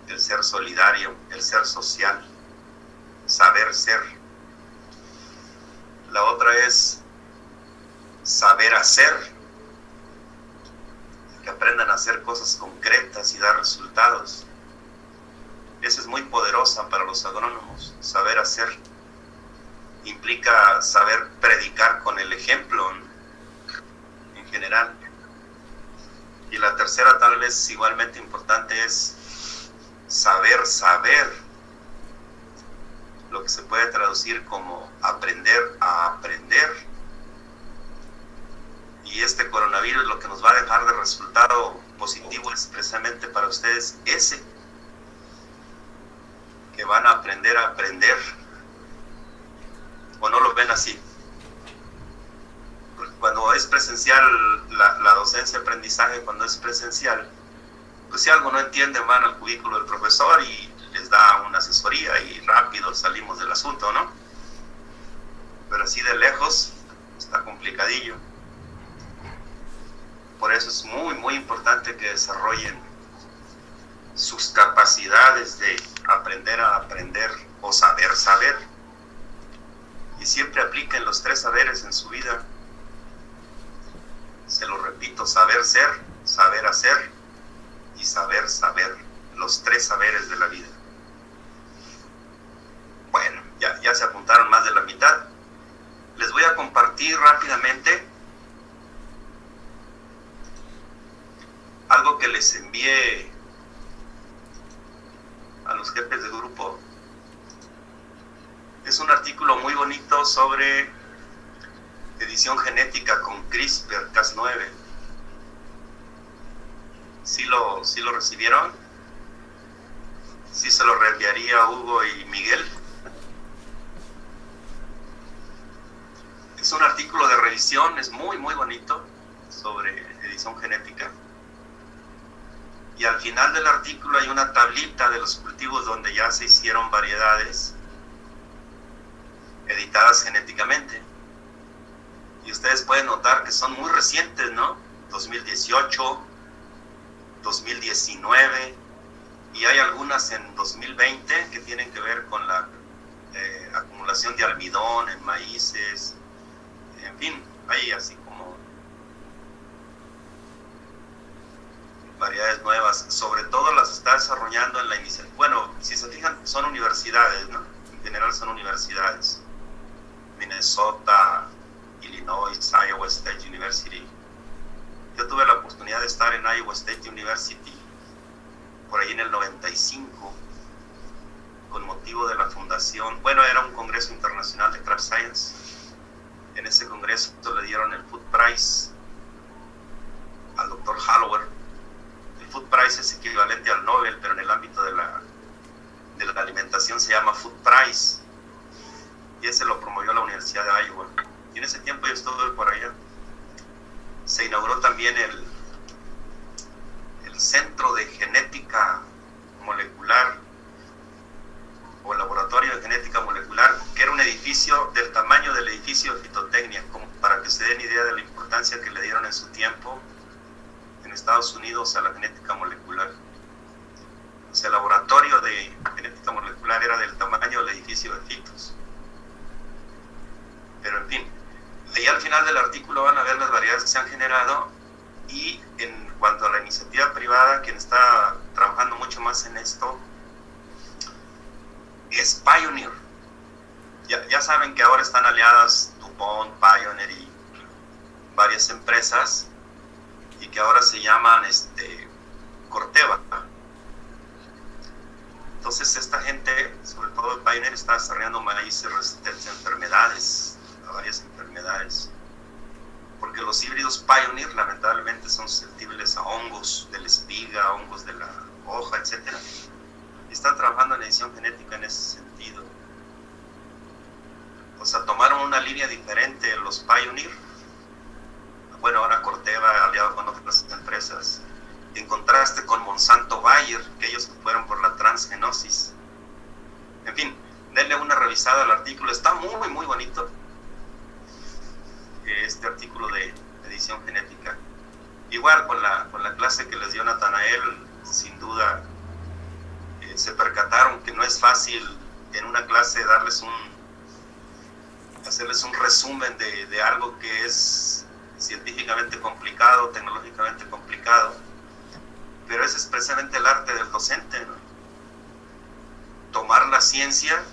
el ser solidario, el ser social, saber ser. La otra es saber hacer, que aprendan a hacer cosas concretas y dar resultados. Esa es muy poderosa para los agrónomos, saber hacer. Implica saber predicar con el ejemplo en general. Y la tercera, tal vez igualmente importante, es saber, lo que se puede traducir como aprender a aprender. Y este coronavirus lo que nos va a dejar de resultado positivo es precisamente para ustedes ese, que van a aprender, o no lo ven así. Porque cuando es presencial la docencia, aprendizaje, cuando es presencial, pues si algo no entienden van al cubículo del profesor y les da una asesoría y rápido salimos del asunto, ¿no? Pero así de lejos está complicadillo. Por eso es muy, muy importante que desarrollen sus capacidades de aprender a aprender o saber. Y siempre apliquen los 3 saberes en su vida. Se lo repito, saber ser, saber hacer y saber. Los 3 saberes de la vida. Bueno, ya se apuntaron más de la mitad. Les voy a compartir rápidamente algo que les envié a los jefes de grupo. Es un artículo muy bonito sobre edición genética con CRISPR-Cas9. ¿Sí lo recibieron? ¿Sí se lo reenviaría a Hugo y Miguel? Es un artículo de revisión, es muy, muy bonito, sobre edición genética. Y al final del artículo hay una tablita de los cultivos donde ya se hicieron variedades editadas genéticamente. Y ustedes pueden notar que son muy recientes, ¿no? 2018, 2019, y hay algunas en 2020 que tienen que ver con la acumulación de almidón en maíces. En fin, hay así como variedades nuevas. Sobre todo las está desarrollando en la iniciativa. Bueno, si se fijan, son universidades, ¿no? En general son universidades. Minnesota, Illinois, Iowa State University. Yo tuve la oportunidad de estar en Iowa State University por ahí en el 95 con motivo de la fundación. Bueno, era un congreso internacional de Craft Science. En ese congreso le dieron el Food Prize al Dr. Hallower. El Food Prize es equivalente al Nobel, pero en el ámbito de la alimentación se llama Food Prize. Y ese lo promovió la Universidad de Iowa. Y en ese tiempo yo estuve por allá. Se inauguró también el Centro de Genética Molecular, o el Laboratorio de Genética Molecular, que era un edificio del tamaño del edificio de fitotecnia, como para que se den idea de la importancia que le dieron en su tiempo en Estados Unidos a la genética molecular. O sea, el laboratorio de genética molecular era del tamaño del edificio de fitos. Pero en fin, ahí al final del artículo van a ver las variedades que se han generado. Y en cuanto a la iniciativa privada, quien está trabajando mucho más en esto es Pioneer. Ya saben que ahora están aliadas DuPont, Pioneer y varias empresas, y que ahora se llaman Corteva. Entonces esta gente, sobre todo Pioneer, está desarrollando maíces resistentes a enfermedades, a varias enfermedades, porque los híbridos Pioneer lamentablemente son susceptibles a hongos de la espiga, hongos de la hoja, etc. Están trabajando en edición genética en ese sentido. O sea, tomaron una línea diferente los Pioneer. Bueno, ahora Corteva, aliado con otras empresas, en contraste con Monsanto Bayer, que ellos fueron por la transgenosis. En fin, denle una revisada al artículo, está muy, fácil en una clase hacerles un resumen de algo que es científicamente complicado, tecnológicamente complicado, pero ese es precisamente el arte del docente, ¿no? Tomar la ciencia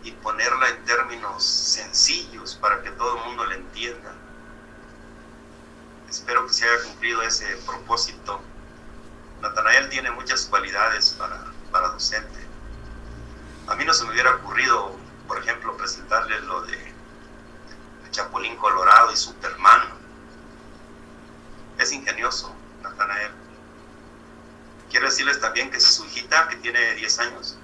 y ponerla en términos sencillos para que todo el mundo la entienda. Espero que se haya cumplido ese propósito. Natanael tiene muchas cualidades para docente. A mí no se me hubiera ocurrido, por ejemplo, presentarle lo de Chapulín Colorado y Superman. Es ingenioso, Natanael. Quiero decirles también que su hijita, que tiene 10 años,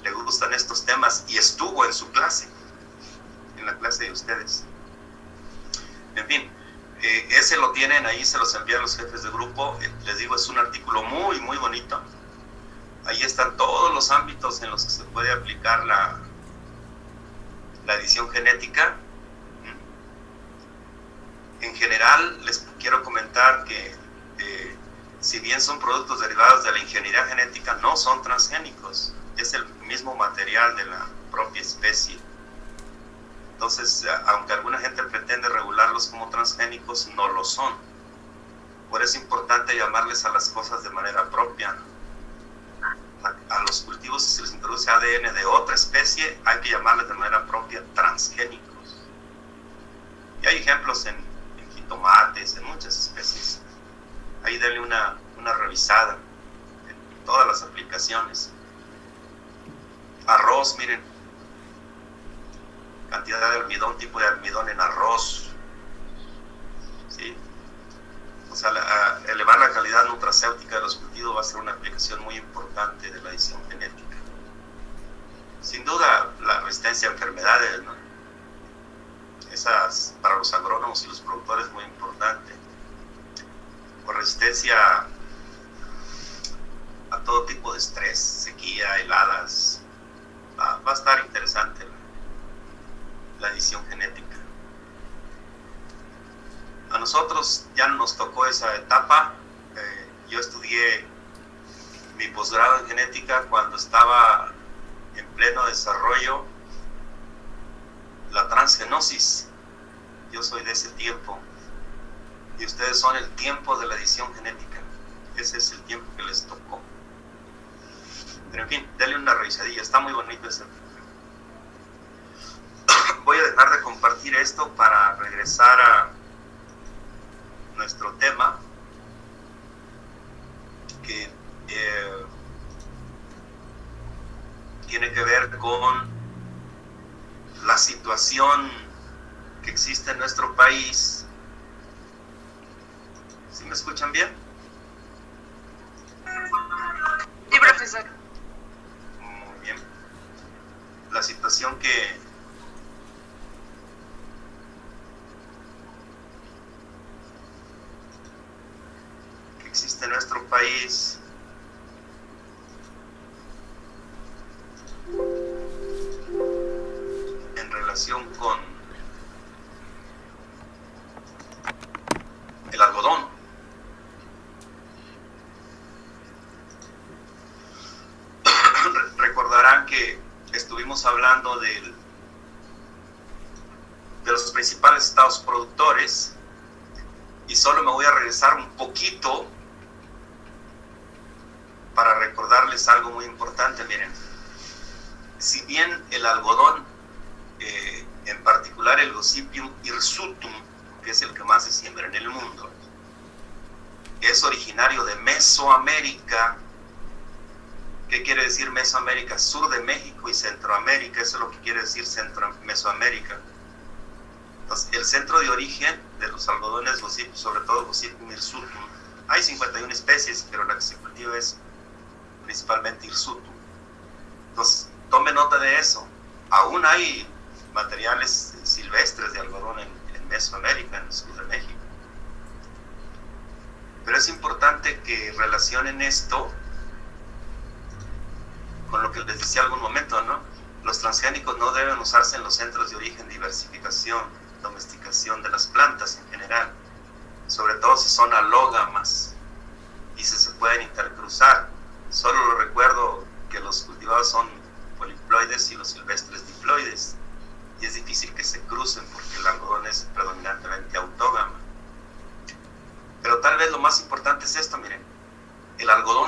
le gustan estos temas y estuvo en su clase, en la clase de ustedes. En fin, ese lo tienen ahí, se los envían los jefes de grupo. Les digo, es un artículo muy, muy bonito. Ahí están todos los ámbitos en los que se puede aplicar la edición genética. En general, les quiero comentar que si bien son productos derivados de la ingeniería genética, no son transgénicos. Es el mismo material de la propia especie. Entonces, aunque alguna gente pretende regularlos como transgénicos, no lo son. Por eso es importante llamarles a las cosas de manera propia. A los cultivos, si se les introduce ADN de otra especie, hay que llamarles de manera propia transgénicos. Y hay ejemplos en jitomates, en muchas especies. Ahí denle una revisada en todas las aplicaciones. Arroz, miren, cantidad de almidón, tipo de almidón en arroz, ¿sí? O sea, elevar la calidad nutracéutica de los cultivos va a ser una aplicación muy importante de la edición genética. Sin duda, la resistencia a enfermedades, ¿no? Esas para los agrónomos y los productores es muy importante. Por resistencia a todo tipo de estrés, sequía, heladas. Va a estar interesante la edición genética. A nosotros ya nos tocó esa etapa. Yo estudié mi posgrado en genética cuando estaba en pleno desarrollo la transgenosis. Yo soy de ese tiempo y ustedes son el tiempo de la edición genética. Ese es el tiempo que les tocó. Pero en fin, denle una revisadilla, está muy bonito ese. Voy a dejar de compartir esto para regresar a nuestro tema, que tiene que ver con la situación que existe en nuestro país. ¿Sí me escuchan bien? Sí, profesor. Muy bien. La situación que existe en nuestro país en relación con el algodón. Recordarán que estuvimos hablando de los principales estados productores y solo me voy a regresar un poquito para recordarles algo muy importante. Miren, si bien el algodón, en particular el Gossypium hirsutum, que es el que más se siembra en el mundo, es originario de Mesoamérica. ¿Qué quiere decir Mesoamérica? Sur de México y Centroamérica. Eso es lo que quiere decir Mesoamérica. Entonces, el centro de origen de los algodones Gossypium, sobre todo Gossypium hirsutum, hay 51 especies, pero la que se cultiva es principalmente hirsutum. Entonces, tome nota de eso. Aún hay materiales silvestres de algodón en Mesoamérica, en el sur de México. Pero es importante que relacionen esto con lo que les decía algún momento, ¿no? Los transgénicos no deben usarse en los centros de origen, diversificación, domesticación de las plantas en general, sobre todo si son alógamas y si se pueden intercruzar. Solo lo recuerdo que los cultivados son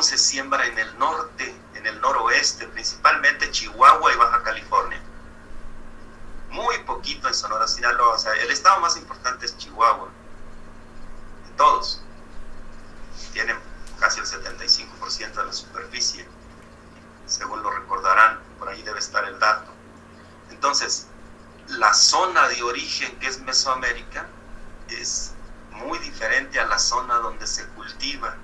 algodón se siembra en el norte, en el noroeste, principalmente Chihuahua y Baja California. Muy poquito en Sonora, Sinaloa. O sea, el estado más importante es Chihuahua. De todos. Tienen casi el 75% de la superficie. Según lo recordarán, por ahí debe estar el dato. Entonces, la zona de origen, que es Mesoamérica, es muy diferente a la zona donde se cultiva.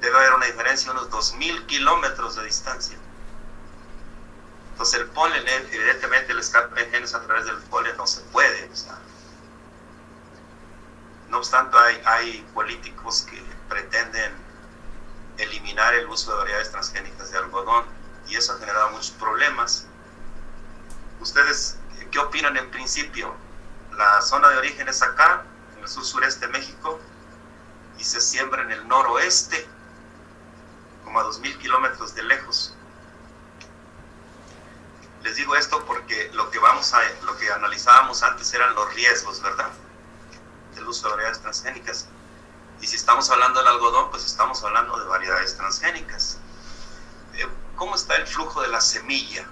Debe haber una diferencia de unos 2.000 kilómetros de distancia. Entonces el polen, evidentemente el escape de genes a través del polen no se puede. O sea, no obstante, hay políticos que pretenden eliminar el uso de variedades transgénicas de algodón y eso ha generado muchos problemas. ¿Ustedes qué opinan en principio? La zona de origen es acá, en el sur-sureste de México, y se siembra en el noroeste, como a 2.000 kilómetros de lejos. Les digo esto porque lo que analizábamos antes eran los riesgos, ¿verdad?, del uso de variedades transgénicas. Y si estamos hablando del algodón, pues estamos hablando de variedades transgénicas. ¿Cómo está el flujo de la semilla?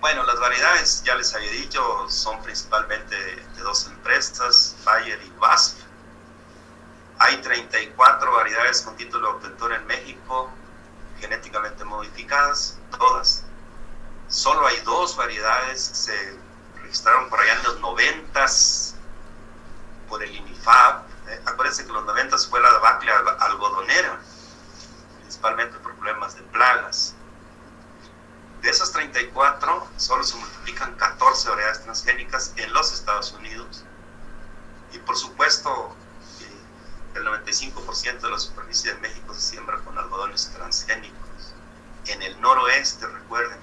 Bueno, las variedades, ya les había dicho, son principalmente de dos empresas, Bayer y BASF. Hay 34 variedades con título de obtentor en México, genéticamente modificadas, todas. Solo hay 2 variedades que se registraron por allá en los 90s por el INIFAP. Acuérdense que en los 90s fue la debacle algodonera, principalmente por problemas de plagas. De esas 34, solo se multiplican 14 variedades transgénicas en los Estados Unidos. Y por supuesto, el 95% de la superficie de México se siembra con algodones transgénicos. En el noroeste, recuerden.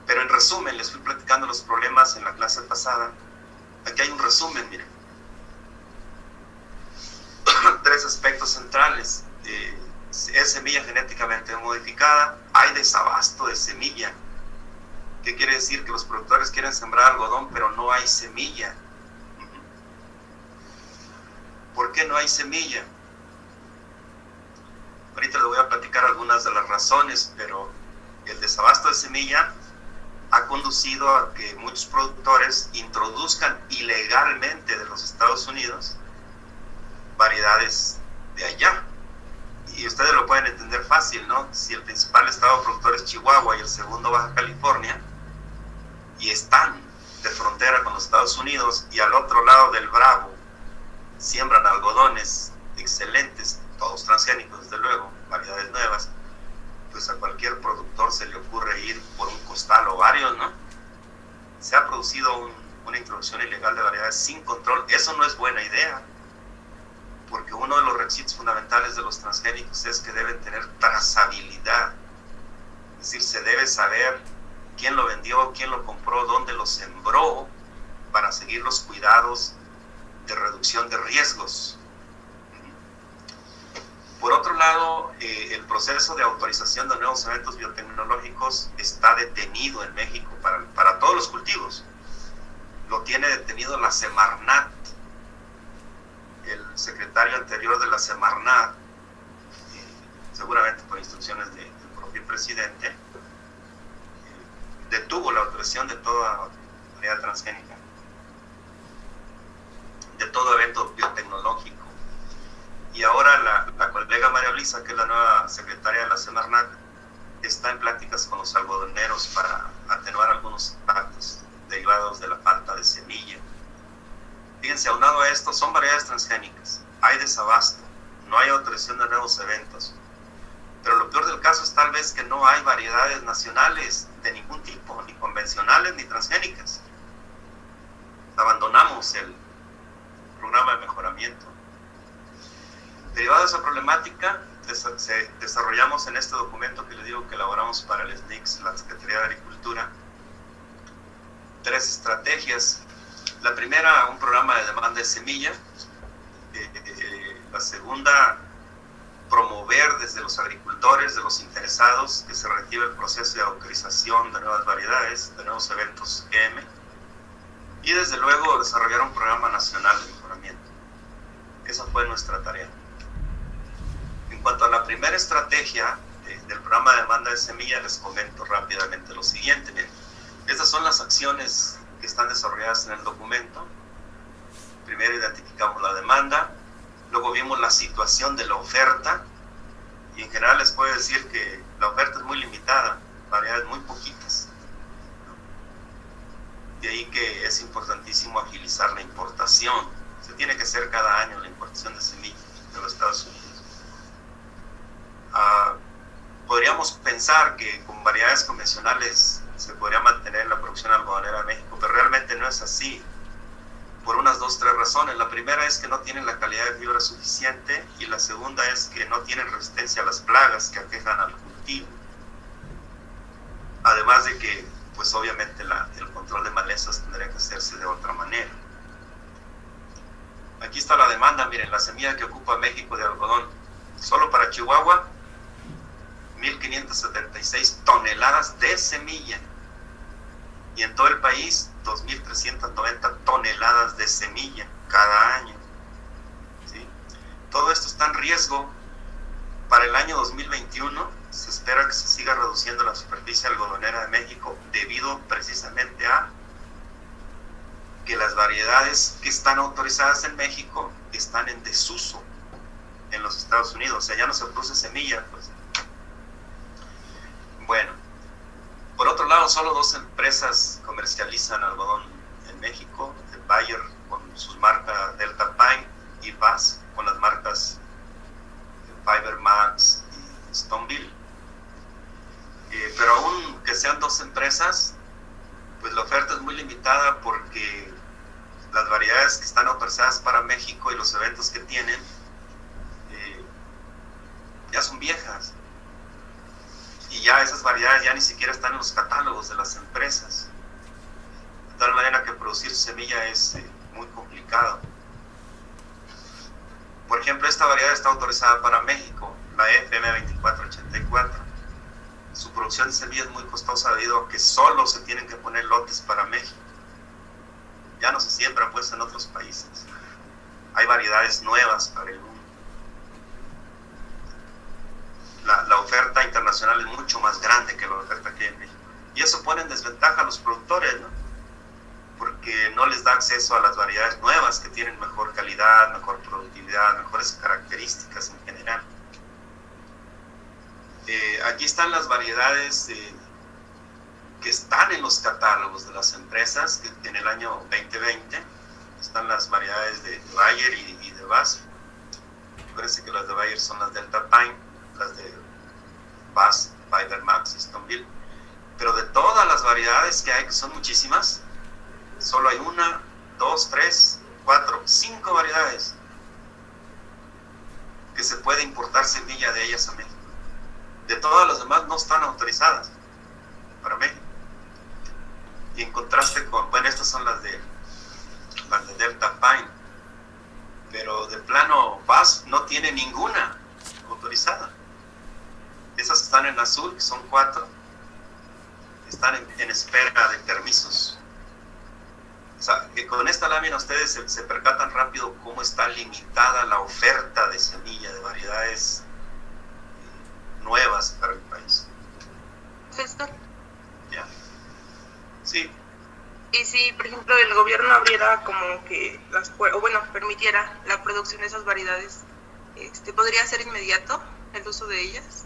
Pero en resumen, les fui platicando los problemas en la clase pasada. Aquí hay un resumen, miren. 3 aspectos centrales. Es semilla genéticamente modificada, hay desabasto de semilla. ¿Qué quiere decir? Que los productores quieren sembrar algodón, pero no hay semilla. ¿Por qué no hay semilla? Ahorita les voy a platicar algunas de las razones, pero el desabasto de semilla ha conducido a que muchos productores introduzcan ilegalmente de los Estados Unidos variedades de allá. Y ustedes lo pueden entender fácil, ¿no? Si el principal estado productor es Chihuahua y el segundo Baja California, y están de frontera con los Estados Unidos, y al otro lado del Bravo siembran algodones excelentes, todos transgénicos, desde luego, variedades nuevas, pues a cualquier productor se le ocurre ir por un costal o varios, ¿no? Se ha producido una introducción ilegal de variedades sin control. Eso no es buena idea, porque uno de los requisitos fundamentales de los transgénicos es que deben tener trazabilidad. Es decir, se debe saber quién lo vendió, quién lo compró, dónde lo sembró, para seguir los cuidados de reducción de riesgos. Por otro lado, el proceso de autorización de nuevos eventos biotecnológicos está detenido en México para todos los cultivos. Lo tiene detenido la Semarnat. El secretario anterior de la Semarnat, seguramente por instrucciones del propio presidente, detuvo la autorización de toda variedad transgénica, de todo evento biotecnológico. Y ahora la colega María Luisa, que es la nueva secretaria de la Semarnat, está en pláticas con los algodoneros para atenuar algunos impactos derivados de la falta de semilla. Fíjense, aunado a esto, son variedades transgénicas, hay desabasto, no hay autorización de nuevos eventos, pero lo peor del caso es tal vez que no hay variedades nacionales de ningún tipo, ni convencionales ni transgénicas. Abandonamos el programa de mejoramiento. Derivado de esa problemática, desarrollamos en este documento que les digo que elaboramos para el SNICS, la Secretaría de Agricultura, 3 estrategias. La primera, un programa de demanda de semilla. La segunda, promover desde los agricultores, de los interesados, que se reactive el proceso de autorización de nuevas variedades, de nuevos eventos GM. Y desde luego desarrollar un programa nacional de mejoramiento. Esa fue nuestra tarea. primera estrategia del programa de demanda de semilla, les comento rápidamente lo siguiente. Miren, estas son las acciones que están desarrolladas en el documento. Primero identificamos la demanda, luego vimos la situación de la oferta, y en general les puedo decir que la oferta es muy limitada, variedades muy poquitas. De ahí que es importantísimo agilizar la importación. Se tiene que hacer cada año la importación de semillas de los Estados Unidos. Podríamos pensar que con variedades convencionales se podría mantener la producción algodonera de México, pero realmente no es así, por unas 2-3 razones. La primera es que no tienen la calidad de fibra suficiente, y la segunda es que no tienen resistencia a las plagas que aquejan al cultivo. Además de que, pues obviamente el control de malezas tendría que hacerse de otra manera. Aquí está la demanda. Miren, la semilla que ocupa México de algodón, solo para Chihuahua, 1.576 toneladas de semilla, y en todo el país 2.390 toneladas de semilla cada año, ¿sí? Todo esto está en riesgo. Para el año 2021 se espera que se siga reduciendo la superficie algodonera de México, debido precisamente a que las variedades que están autorizadas en México están en desuso en los Estados Unidos. O sea, ya no se produce semilla, pues. Bueno, por otro lado, solo 2 empresas comercializan algodón en México: Bayer con sus marcas Delta Pine, y Bass con las marcas Fiber Max y Stoneville. Pero aún que sean 2 empresas, pues la oferta es muy limitada, porque las variedades que están autorizadas para México y los eventos que tienen ya son viejas, y ya esas variedades ya ni siquiera están en los catálogos de las empresas, de tal manera que producir semilla es muy complicado. Por ejemplo, esta variedad está autorizada para México, la FM2484. Su producción de semilla es muy costosa, debido a que solo se tienen que poner lotes para México. Ya no se siembran pues en otros países. Hay variedades nuevas para el mundo. La oferta internacional es mucho más grande que la oferta aquí en México, y eso pone en desventaja a los productores, ¿no? Porque no les da acceso a las variedades nuevas que tienen mejor calidad, mejor productividad, mejores características en general. Aquí están las variedades que están en los catálogos de las empresas, que en el año 2020 están las variedades de Bayer y de Bass. Parece que las de Bayer son las Delta Pine, las de Bass, Fiber Max y Stoneville. Pero de todas las variedades que hay, que son muchísimas, solo hay 1, 2, 3, 4, 5 variedades que se puede importar semilla de ellas a México. De todas las demás no están autorizadas para México. Y en contraste con, bueno, estas son las de Delta Pine, pero de plano Bass no tiene ninguna autorizada. Esas están en azul, que son 4, están en espera de permisos. O sea, que con esta lámina ustedes se percatan rápido cómo está limitada la oferta de semilla de variedades nuevas para el país. Profesor. ¿Ya? Sí. Y si, por ejemplo, el gobierno abriera como que permitiera la producción de esas variedades, ¿podría ser inmediato el uso de ellas?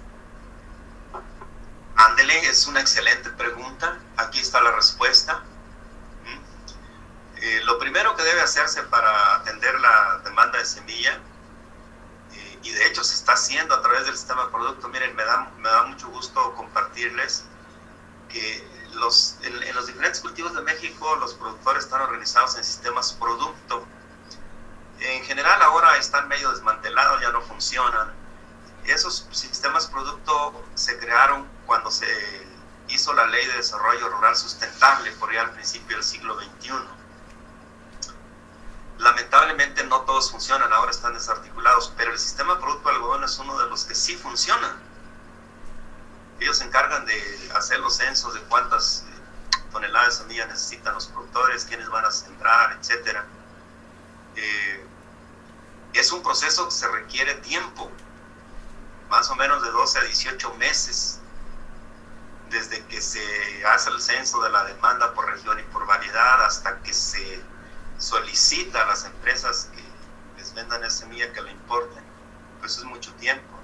Ándele, es una excelente pregunta. Aquí está la respuesta. Lo primero que debe hacerse para atender la demanda de semilla, y de hecho se está haciendo a través del sistema producto. Miren, me da mucho gusto compartirles que en los diferentes cultivos de México los productores están organizados en sistemas producto. En general ahora están medio desmantelados, ya no funcionan. Esos sistemas producto se crearon cuando se hizo la Ley de Desarrollo Rural Sustentable, por ahí al principio del siglo XXI. Lamentablemente no todos funcionan, ahora están desarticulados, pero el sistema producto de algodón es uno de los que sí funciona. Ellos se encargan de hacer los censos de cuántas toneladas de semilla necesitan los productores, quiénes van a sembrar, etc. Es un proceso que se requiere tiempo, más o menos de 12 a 18 meses desde que se hace el censo de la demanda por región y por variedad hasta que se solicita a las empresas que les vendan esa semilla, que la importen. Pues es mucho tiempo,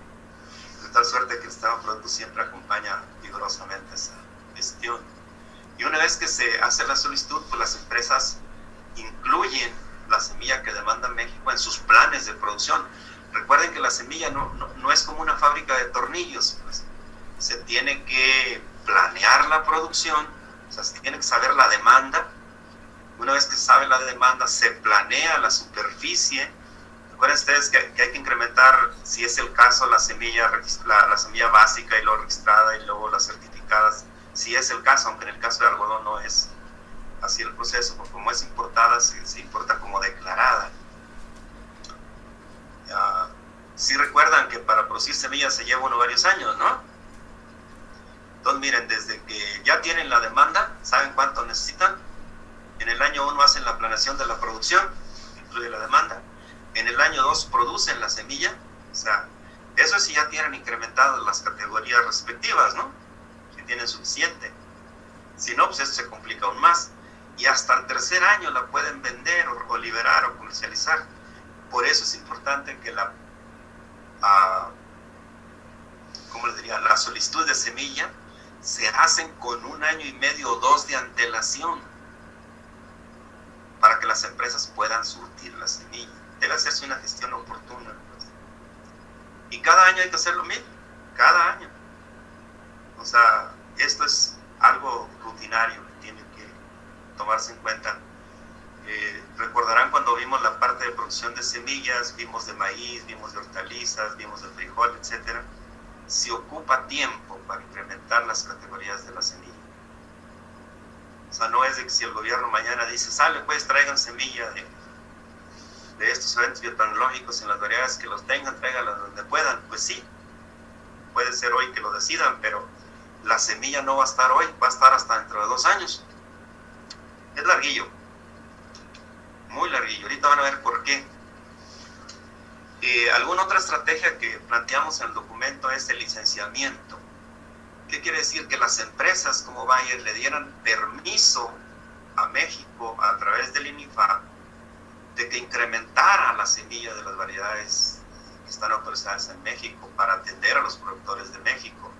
de tal suerte que el Estado de Producto siempre acompaña vigorosamente esa gestión. Y una vez que se hace la solicitud, pues las empresas incluyen la semilla que demanda México en sus planes de producción. Recuerden que la semilla no es como una fábrica de tornillos, pues. Se tiene que planear la producción, o sea, se tiene que saber la demanda. Una vez que se sabe la demanda, se planea la superficie. Recuerden ustedes que hay que incrementar, si es el caso, la semilla básica y luego registrada y luego las certificadas, si es el caso, aunque en el caso de algodón no es así el proceso, porque como es importada, se importa como declarada. Si recuerdan que para producir semillas se lleva varios años, ¿no? Entonces miren, desde que ya tienen la demanda, ¿saben cuánto necesitan? En el año 1 hacen la planeación de la producción, incluye la demanda. En el año 2 producen la semilla, o sea, eso sí ya tienen incrementadas las categorías respectivas, ¿no? Si tienen suficiente. Si no, pues eso se complica aún más. Y hasta el tercer año la pueden vender o liberar o comercializar. Por eso es importante que la solicitud de semilla se hacen con 1 año y medio o 2 de antelación para que las empresas puedan surtir la semilla. Debe hacerse una gestión oportuna, pues. Y cada año hay que hacer lo mismo, cada año. O sea, esto es algo rutinario que tiene que tomarse en cuenta. Recordarán cuando vimos la parte de producción de semillas, vimos de maíz, vimos de hortalizas, vimos de frijol, etcétera. Se ocupa tiempo para incrementar las categorías de la semilla. O sea, no es de que si el gobierno mañana dice, sale, pues traigan semilla de estos eventos biotecnológicos en las variedades que los tengan, tráiganlas donde puedan. Pues sí, puede ser hoy que lo decidan, pero la semilla no va a estar hoy, va a estar hasta dentro de 2 años. Es larguillo, muy larguillo. Ahorita van a ver por qué. Alguna otra estrategia que planteamos en el documento es el licenciamiento. ¿Qué quiere decir? Que las empresas como Bayer le dieran permiso a México a través del INIFAP de que incrementara la semilla de las variedades que están autorizadas en México para atender a los productores de México,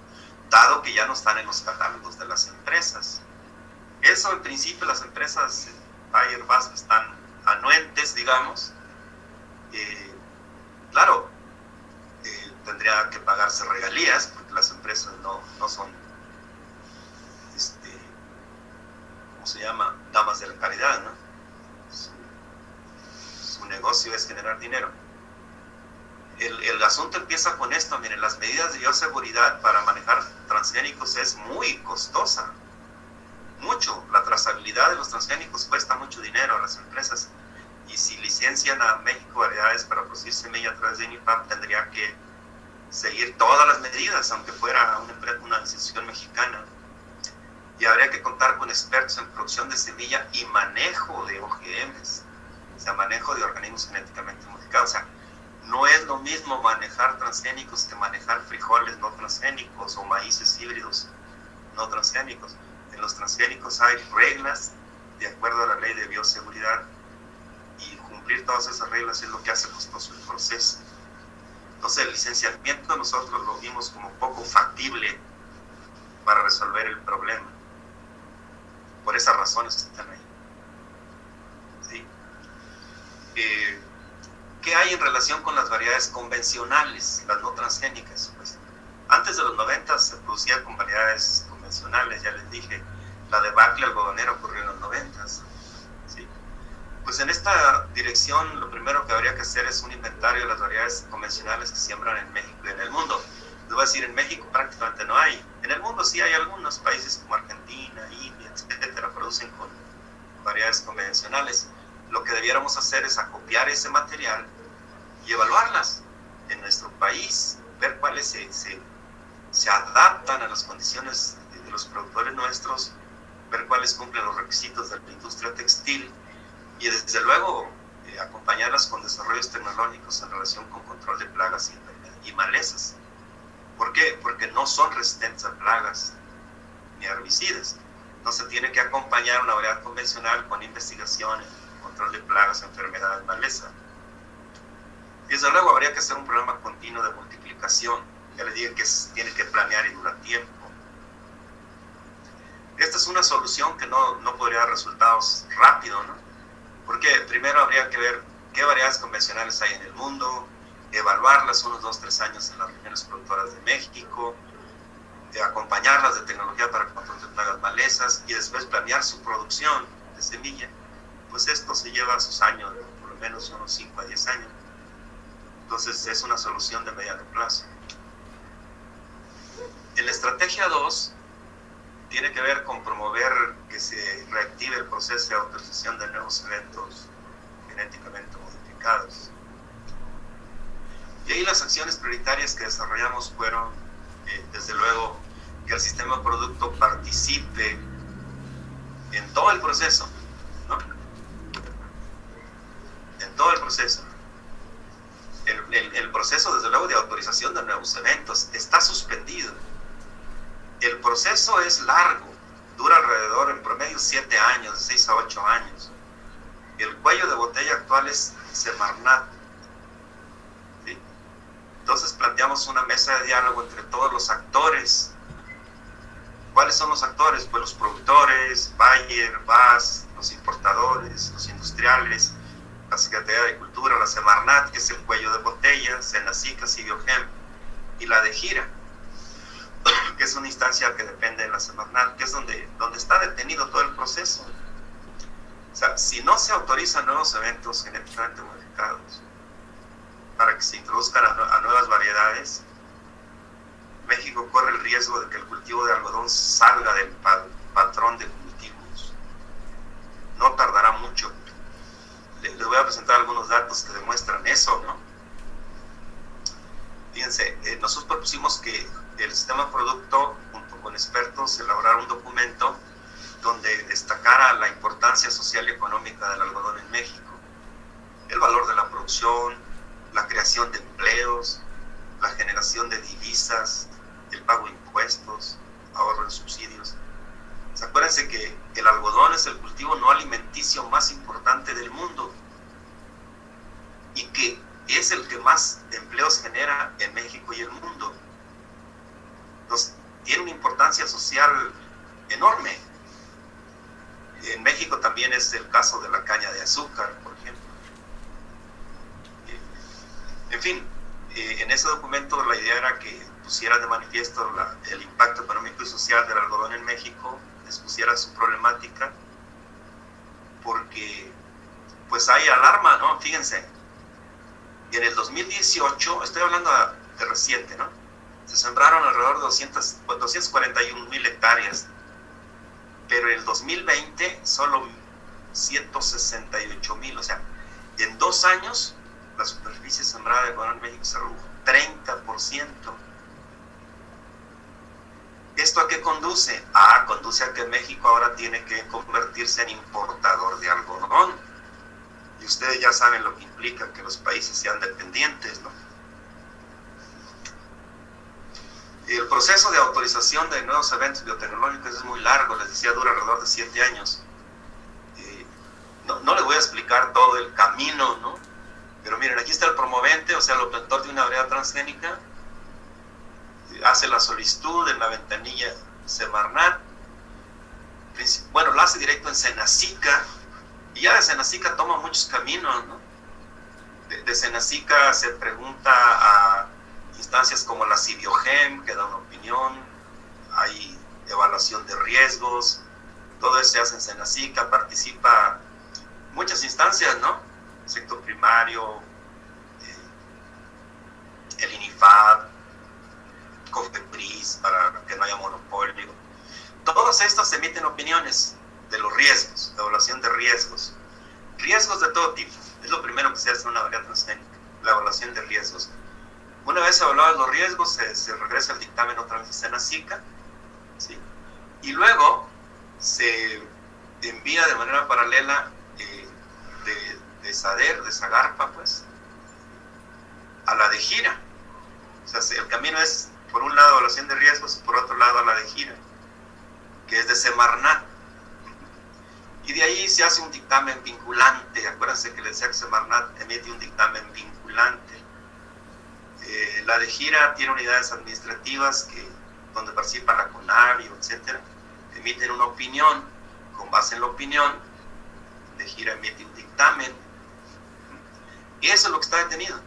dado que ya no están en los catálogos de las empresas. Eso en principio las empresas Bayer BASF están anuentes, digamos. Claro, tendría que pagarse regalías porque las empresas no son, ¿cómo se llama? Damas de la caridad, ¿no? Su negocio es generar dinero. El asunto empieza con esto. Miren, las medidas de bioseguridad para manejar transgénicos es muy costosa. Mucho. La trazabilidad de los transgénicos cuesta mucho dinero a las empresas. Y si licencian a México variedades para producir semilla a través de INIFAP, tendría que seguir todas las medidas, aunque fuera una institución mexicana. Y habría que contar con expertos en producción de semilla y manejo de OGMs, o sea, manejo de organismos genéticamente modificados. O sea, no es lo mismo manejar transgénicos que manejar frijoles no transgénicos o maíces híbridos no transgénicos. En los transgénicos hay reglas de acuerdo a la ley de bioseguridad, y cumplir todas esas reglas es lo que hace costoso el proceso. Entonces el licenciamiento nosotros lo vimos como poco factible para resolver el problema. Por esas razones están ahí. ¿Sí? ¿Qué hay en relación con las variedades convencionales, las no transgénicas? Pues, antes de los 90 se producía con variedades convencionales, ya les dije, la debacle algodonera ocurrió en los 90. ¿Sí? Pues en esta dirección lo primero que habría que hacer es un inventario de las variedades convencionales que siembran en México y en el mundo. Les voy a decir, en México prácticamente no hay. En el mundo sí hay algunos países como Argentina, India, etcétera, producen con variedades convencionales. Lo que debiéramos hacer es acopiar ese material y evaluarlas en nuestro país, ver cuáles se adaptan a las condiciones de los productores nuestros, ver cuáles cumplen los requisitos de la industria textil y desde luego acompañarlas con desarrollos tecnológicos en relación con control de plagas y malezas. qué? Porque no son resistentes a plagas ni herbicidas. No se tiene que acompañar una variedad convencional con investigación, control de plagas, enfermedades, maleza. Y desde luego habría que hacer un programa continuo de multiplicación. Ya les dije que tiene que planear y dura tiempo. Esta es una solución que no podría dar resultados rápido, ¿no? Porque primero habría que ver qué variedades convencionales hay en el mundo, evaluarlas unos 2-3 años en las regiones productoras de México, acompañarlas de tecnología para el control de plagas, malezas, y después planear su producción de semilla. Pues esto se lleva sus años, por lo menos unos 5 a 10 años. Entonces es una solución de mediano plazo. En la estrategia 2 tiene que ver con promover que se reactive el proceso de autorización de nuevos eventos genéticamente modificados. Y ahí las acciones prioritarias que desarrollamos fueron, desde luego, que el sistema de producto participe en todo el proceso, ¿no? En todo el proceso. El proceso, desde luego, de autorización de nuevos eventos está suspendido. El proceso es largo, dura alrededor, en promedio, 7 años, de 6 a 8 años. El cuello de botella actual es Semarnat. ¿Sí? Entonces planteamos una mesa de diálogo entre todos los actores. ¿Cuáles son los actores? Pues los productores, Bayer, BAS, los importadores, los industriales, la Secretaría de Agricultura, la Semarnat, que es el cuello de botella, Senacica, Biogem, y la de Gira, que es una instancia que depende de la Semarnat, que es donde está detenido todo el proceso. O sea, si no se autorizan nuevos eventos genéticamente modificados para que se introduzcan a nuevas variedades, México corre el riesgo de que el cultivo de algodón salga del patrón de cultivos. No tardará mucho. Les voy a presentar algunos datos que demuestran eso, ¿no? Fíjense, nosotros propusimos que el sistema de producto, junto con expertos, elaborar un documento donde destacara la importancia social y económica del algodón en México, el valor de la producción, la creación de empleos, la generación de divisas, el pago de impuestos, ahorro de subsidios. Acuérdense que el algodón es el cultivo no alimenticio más importante del mundo y que es el que más empleos genera en México y el mundo. Entonces, tiene una importancia social enorme. En México también es el caso de la caña de azúcar, por ejemplo. En fin, en ese documento la idea era que pusiera de manifiesto el impacto económico y social del algodón en México, expusiera su problemática, porque pues hay alarma, ¿no? Fíjense, en el 2018, estoy hablando de reciente, ¿no? Se sembraron alrededor de 241,000 hectáreas, pero en el 2020 solo 168,000, o sea, en 2 años la superficie sembrada de algodón en México se redujo 30%. ¿Esto a qué conduce? Conduce a que México ahora tiene que convertirse en importador de algodón. Y ustedes ya saben lo que implica que los países sean dependientes, ¿no? El proceso de autorización de nuevos eventos biotecnológicos es muy largo, les decía, dura alrededor de 7 años. No les voy a explicar todo el camino, ¿no? Pero miren, aquí está el promovente, o sea, el obtentor de una variedad transgénica, hace la solicitud en la ventanilla Semarnat, bueno, lo hace directo en Senacica, y ya de Senacica toma muchos caminos, ¿no? De Senacica se pregunta a instancias como la Biogem, que da una opinión, hay evaluación de riesgos, todo eso se hace en Senacica, participa muchas instancias, ¿no? Sector primario, el INIFAD, COFEPRIS, para que no haya monopolio. Todas estas emiten opiniones de los riesgos, de evaluación de riesgos. Riesgos de todo tipo. Es lo primero que se hace en una variedad transgénica, la evaluación de riesgos. Una vez evaluados los riesgos, se regresa el dictamen otra vez a Senacica, ¿sí? Y luego se envía de manera paralela de SADER, de SAGARPA, pues, a la de Gira. O sea, el camino es por un lado evaluación de riesgos y por otro lado la de gira, que es de Semarnat. Y de ahí se hace un dictamen vinculante. Acuérdense que les decía que Semarnat emite un dictamen vinculante. La de gira tiene unidades administrativas donde participa la CONAVIO, etcétera. Emiten una opinión. Con base en la opinión, de gira emite un dictamen. Y eso es lo que está detenido,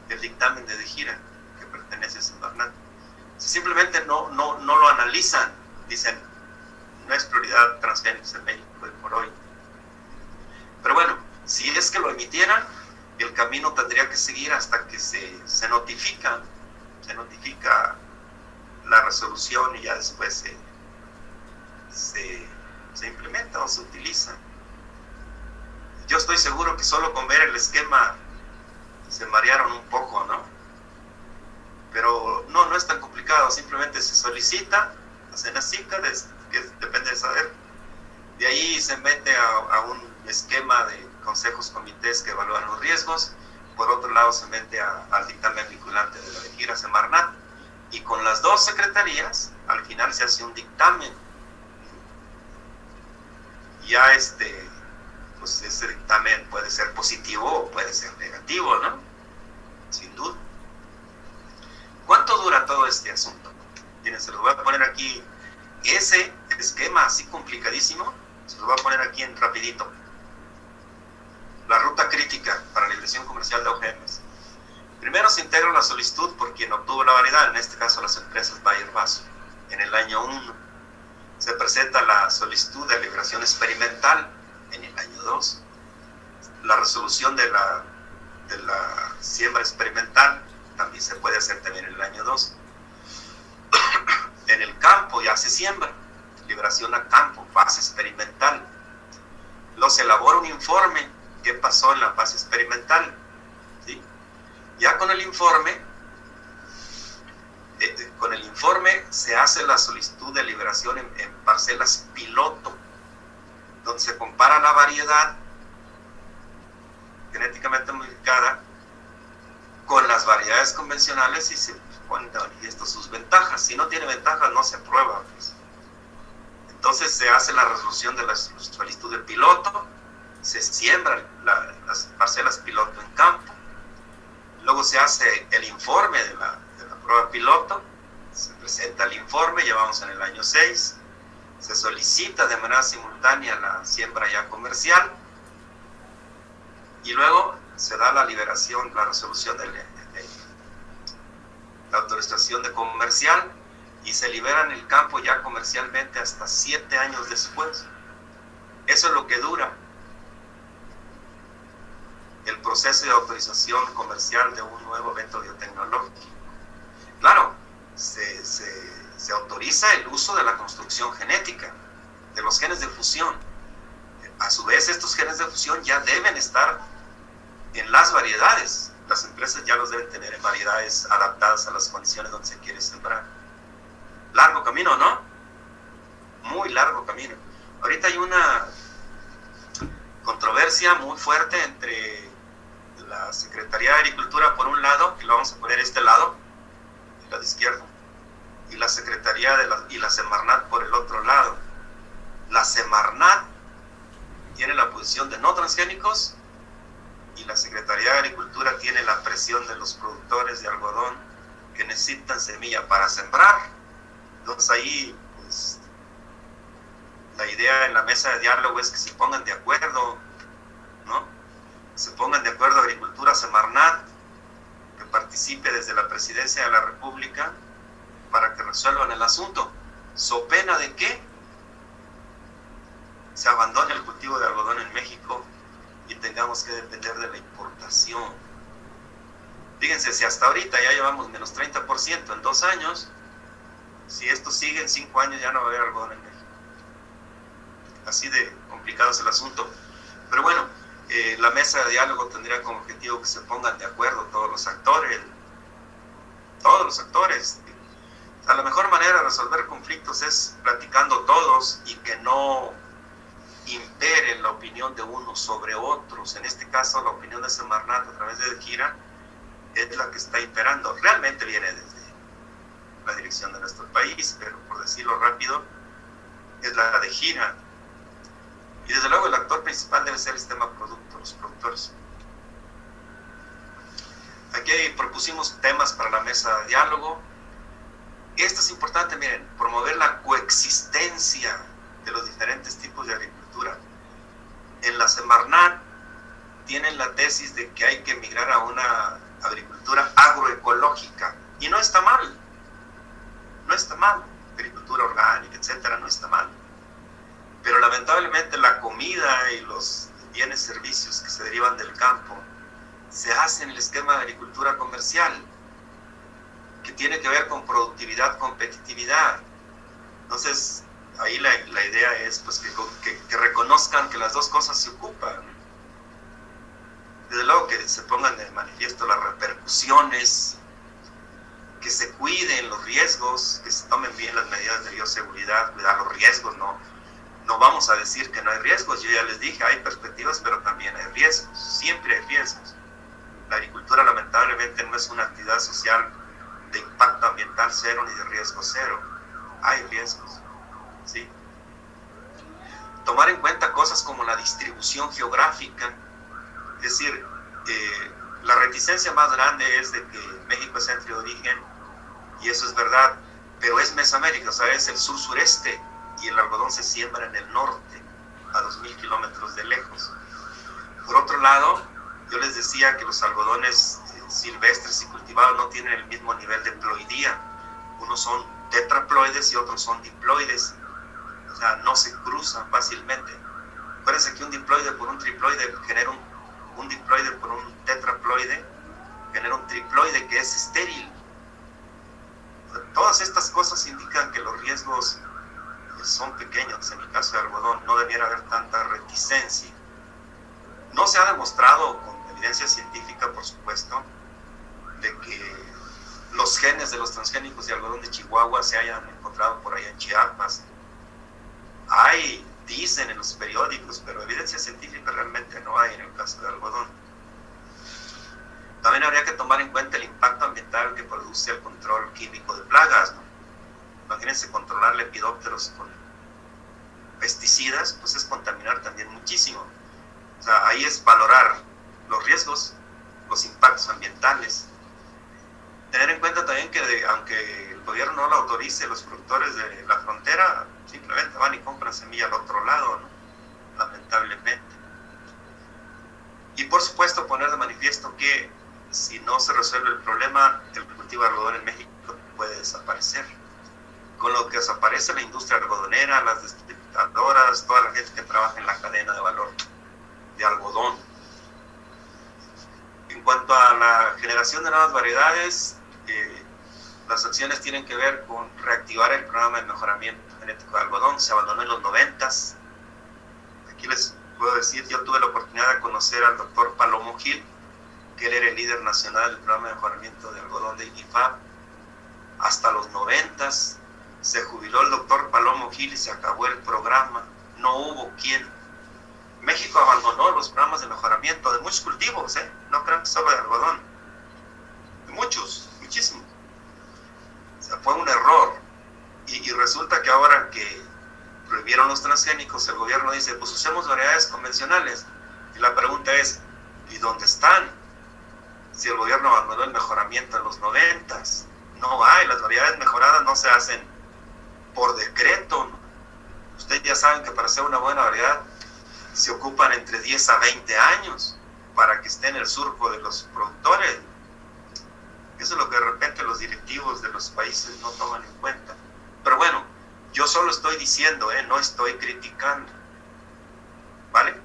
el dictamen de gira, que pertenece a Semarnat. Simplemente no lo analizan. Dicen, no es prioridad transgénicos en México hoy por hoy. Pero bueno, si es que lo emitieran, el camino tendría que seguir hasta que se notifica la resolución y ya después se implementa o se utiliza. Yo estoy seguro que solo con ver el esquema se marearon un poco, ¿no? Pero no es tan complicado, simplemente se solicita, hacen la cita, que depende de saber. De ahí se mete a un esquema de consejos, comités que evalúan los riesgos. Por otro lado se mete al dictamen vinculante de la de gira Semarnat. Y con las dos secretarías, al final se hace un dictamen. Ya pues ese dictamen puede ser positivo o puede ser negativo, ¿no? Sin duda. ¿Cuánto dura todo este asunto? Miren, se los voy a poner aquí. Ese esquema así complicadísimo, se los voy a poner aquí en rapidito. La ruta crítica para la liberación comercial de OGMs. Primero se integra la solicitud por quien obtuvo la variedad, en este caso las empresas Bayer-Vaso. En el año 1 se presenta la solicitud de liberación experimental. En el año 2, la resolución de la siembra experimental también se puede hacer también en el año 2. En el campo ya se siembra, liberación a campo, fase experimental. Luego se elabora un informe, qué pasó en la fase experimental, ¿sí? Ya con el informe se hace la solicitud de liberación en parcelas piloto, donde se compara la variedad genéticamente modificada con las variedades convencionales y se ponen de manifiesto sus ventajas. Si no tiene ventajas, no se aprueba, pues. Entonces se hace la resolución de la solicitud del piloto, se siembran las parcelas piloto en campo, luego se hace el informe de la prueba piloto, se presenta el informe, llevamos en el año 6, se solicita de manera simultánea la siembra ya comercial y luego se da la liberación, la resolución de la autorización de comercial y se libera en el campo ya comercialmente hasta 7 años después. Eso es lo que dura el proceso de autorización comercial de un nuevo evento biotecnológico. Claro, se autoriza el uso de la construcción genética, de los genes de fusión. A su vez, estos genes de fusión ya deben estar en las variedades. Las empresas ya los deben tener en variedades adaptadas a las condiciones donde se quiere sembrar. Largo camino, ¿no? Muy largo camino. Ahorita hay una controversia muy fuerte entre la Secretaría de Agricultura por un lado, que lo vamos a poner a este lado, el lado izquierdo, y la Secretaría y la Semarnat por el otro lado. La Semarnat tiene la posición de no transgénicos y la Secretaría de Agricultura tiene la presión de los productores de algodón que necesitan semilla para sembrar. Entonces ahí, pues, la idea en la mesa de diálogo es que se pongan de acuerdo, ¿no? Se pongan de acuerdo Agricultura, Semarnat, que participe desde la Presidencia de la República para que resuelvan el asunto. ¿So pena de qué? Se abandone el cultivo de algodón en México y tengamos que depender de la importación. Fíjense, si hasta ahorita ya llevamos menos 30% en 2 años, si esto sigue en 5 años ya no va a haber algodón en México. Así de complicado es el asunto. Pero bueno, la mesa de diálogo tendría como objetivo que se pongan de acuerdo todos los actores. La mejor manera de resolver conflictos es platicando todos y que no impere la opinión de unos sobre otros. En este caso, la opinión de Semarnat a través de gira es la que está imperando. Realmente viene desde la jurisdicción de nuestro país, pero por decirlo rápido, es la de gira. Y desde luego el actor principal debe ser el sistema producto, los productores. Aquí propusimos temas para la mesa de diálogo. Esto es importante, miren, promover la coexistencia de los diferentes tipos de agricultura. En la Semarnat tienen la tesis de que hay que migrar a una agricultura agroecológica, y no está mal, agricultura orgánica, etcétera, no está mal, pero lamentablemente la comida y los bienes y servicios que se derivan del campo se hacen en el esquema de agricultura comercial, que tiene que ver con productividad, competitividad. Entonces, ahí la idea es pues, que reconozcan que las dos cosas se ocupan. Desde luego que se pongan de manifiesto las repercusiones, que se cuiden los riesgos, que se tomen bien las medidas de bioseguridad, cuidar los riesgos, no vamos a decir que no hay riesgos. Yo ya les dije, hay perspectivas, pero también hay riesgos, siempre hay riesgos. La agricultura lamentablemente no es una actividad social de impacto ambiental cero ni de riesgo cero. Hay riesgos, ¿sí? Tomar en cuenta cosas como la distribución geográfica, es decir, la reticencia más grande es de que México es centro de origen, y eso es verdad, pero es Mesoamérica, o sea, es el sur-sureste, y el algodón se siembra en el norte, a 2.000 kilómetros de lejos. Por otro lado, yo les decía que los algodones silvestres y cultivados no tienen el mismo nivel de ploidía. Unos son tetraploides y otros son diploides, o sea, no se cruzan fácilmente. Acuérdense que un diploide por un triploide genera un diploide por un tetraploide genera un triploide que es estéril. Todas estas cosas indican que los riesgos son pequeños. En el caso de algodón no debiera haber tanta reticencia. No se ha demostrado con evidencia científica, por supuesto, de que los genes de los transgénicos de algodón de Chihuahua se hayan encontrado por allá en Chiapas. Dicen en los periódicos, pero evidencia científica realmente no hay en el caso de algodón. También habría que tomar en cuenta el impacto ambiental que produce el control químico de plagas, ¿no? Imagínense controlar lepidópteros con pesticidas, pues es contaminar también muchísimo. O sea, ahí es valorar los riesgos, los impactos ambientales. Tener en cuenta también que aunque el gobierno no lo autorice, los productores de la frontera simplemente van y compran semilla al otro lado, ¿no? Lamentablemente. Y por supuesto poner de manifiesto que si no se resuelve el problema, el cultivo de algodón en México puede desaparecer. Con lo que desaparece la industria algodonera, las destiladadoras, toda la gente que trabaja en la cadena de valor de algodón. En cuanto a la generación de nuevas variedades, las acciones tienen que ver con reactivar el programa de mejoramiento genético de algodón. Se abandonó en los 90s. Aquí les puedo decir, yo tuve la oportunidad de conocer al doctor Palomo Gil, que él era el líder nacional del programa de mejoramiento de algodón de INIFAP. Hasta los 90s se jubiló el doctor Palomo Gil y se acabó el programa. No hubo quien. México abandonó los programas de mejoramiento de muchos cultivos, no crean que solo de algodón, de muchos, muchísimos. O sea, fue un error. Y resulta que ahora que prohibieron los transgénicos, el gobierno dice, pues usemos variedades convencionales. Y la pregunta es, ¿y dónde están? Si el gobierno abandonó el mejoramiento en los 90s, no hay, las variedades mejoradas no se hacen por decreto, ¿no? Ustedes ya saben que para hacer una buena variedad se ocupan entre 10 a 20 años para que esté en el surco de los productores. Eso es lo que de repente los directivos de los países no toman en cuenta. Pero bueno, yo solo estoy diciendo, no estoy criticando, ¿vale?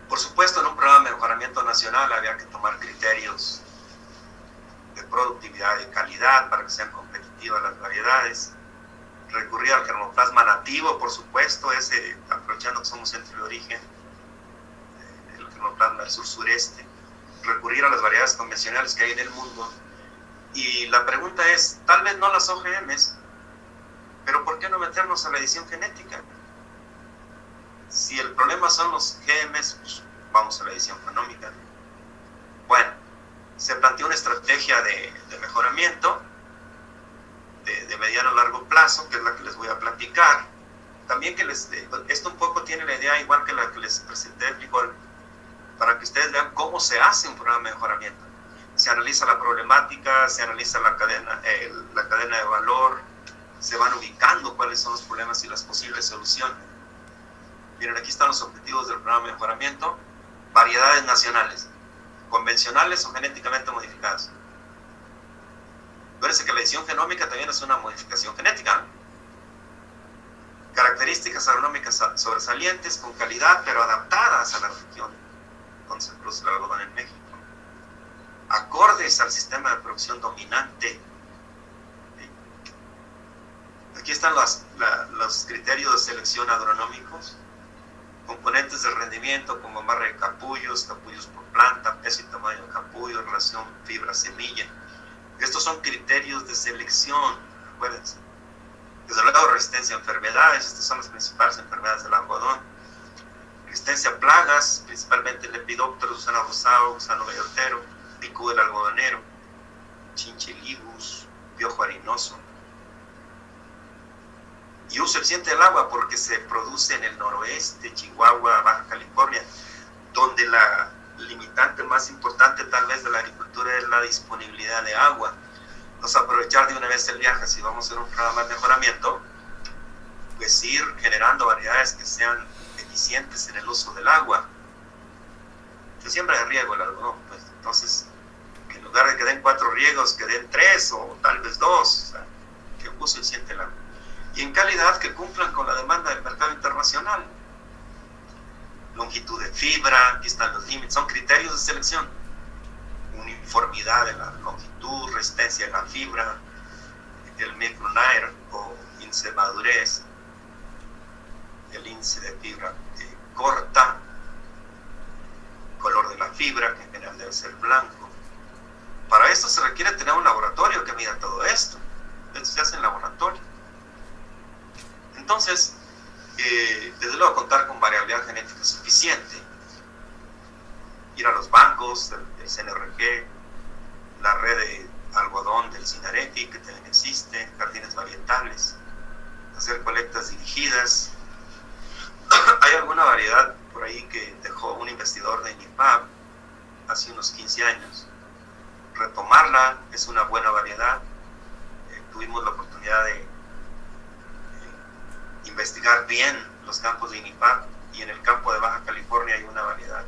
Por supuesto, en un programa de mejoramiento nacional había que tomar criterios de productividad y calidad para que sean competitivas las variedades. Recurrir al germoplasma nativo, por supuesto, aprovechando que somos centro de origen, el germoplasma del sur-sureste. Recurrir a las variedades convencionales que hay en el mundo. Y la pregunta es, tal vez no las OGMs, pero ¿por qué no meternos a la edición genética? Si el problema son los GMs, pues vamos a la edición genómica. Bueno, se planteó una estrategia de mejoramiento de mediano a largo plazo, que es la que les voy a platicar. También que esto un poco tiene la idea igual que la que les presenté de frijol, para que ustedes vean cómo se hace un programa de mejoramiento. Se analiza la problemática, se analiza la cadena de valor, se van ubicando cuáles son los problemas y las posibles soluciones. Miren, aquí están los objetivos del programa de mejoramiento. Variedades nacionales, convencionales o genéticamente modificadas. Acuérdense que la edición genómica también es una modificación genética, ¿no? Características agronómicas sobresalientes, con calidad, pero adaptadas a la región donde se produce el algodón en México. Acordes al sistema de producción dominante. Aquí están los criterios de selección agronómicos. Componentes de rendimiento como barra de capullos, capullos por planta, peso y tamaño de capullo, relación fibra-semilla. Estos son criterios de selección, acuérdense. Desde luego, resistencia a enfermedades, estas son las principales enfermedades del algodón. Resistencia a plagas, principalmente lepidópteros, gusano rosado, gusano bellotero, pico del algodonero, chinchilibus, piojo harinoso. Y uso eficiente del agua porque se produce en el noroeste, Chihuahua, Baja California, donde la limitante más importante tal vez de la agricultura es la disponibilidad de agua. Entonces, aprovechar de una vez el viaje, si vamos a hacer un programa de mejoramiento, pues ir generando variedades que sean eficientes en el uso del agua. Se siembra de riego el algodón, pues entonces, que en lugar de que den 4 riegos, que den 3 o tal vez 2, o sea, que uso eficiente el agua. Y en calidad que cumplan con la demanda del mercado internacional. Longitud de fibra, aquí están los límites, son criterios de selección. Uniformidad de la longitud, resistencia de la fibra, el micronair o índice de madurez, el índice de fibra corta, color de la fibra, que en general debe ser blanco. Para esto se requiere tener un laboratorio que mida todo esto. Esto se hace en laboratorio. Entonces, desde luego contar con variabilidad genética suficiente, ir a los bancos del CNRG, la red de algodón del CINAREFI que también existe, jardines varietales, hacer colectas dirigidas. Hay alguna variedad por ahí que dejó un investigador de INIPAP hace unos 15 años. Retomarla es una buena variedad. Tuvimos la oportunidad de investigar bien los campos de INIPAP, y en el campo de Baja California hay una variedad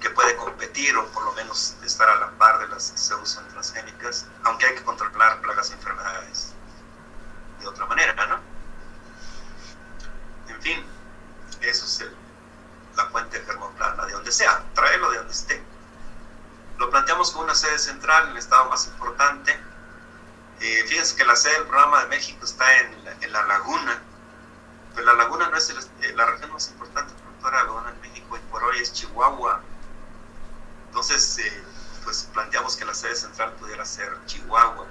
que puede competir o por lo menos estar a la par de las que se usan transgénicas, aunque hay que controlar plagas y enfermedades de otra manera, ¿no? En fin, eso es la fuente de germoplasma, de donde sea, tráelo de donde esté. Lo planteamos como una sede central en el estado más importante. Fíjense que la sede del programa de México está en La Laguna, pero La Laguna no es la región más importante productora de algodón en México, y por hoy es Chihuahua. Entonces, pues planteamos que la sede central pudiera ser Chihuahua.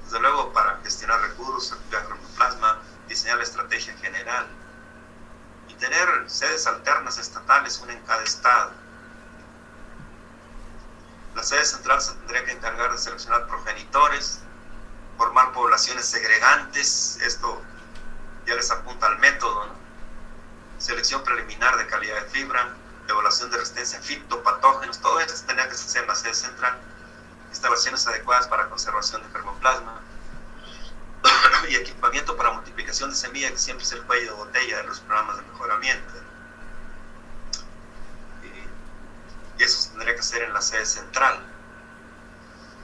Desde luego, para gestionar recursos, activar germoplasma, diseñar la estrategia general y tener sedes alternas estatales, una en cada estado. La sede central se tendría que encargar de seleccionar progenitores, formar poblaciones segregantes. Esto ya les apunta al método, ¿no? Selección preliminar de calidad de fibra, evaluación de resistencia a fitopatógenos, todo esto tenía que hacer en la sede central. Instalaciones adecuadas para conservación de germoplasma y equipamiento para multiplicación de semilla, que siempre es el cuello de botella de los programas de mejoramiento. Y eso se tendría que hacer en la sede central.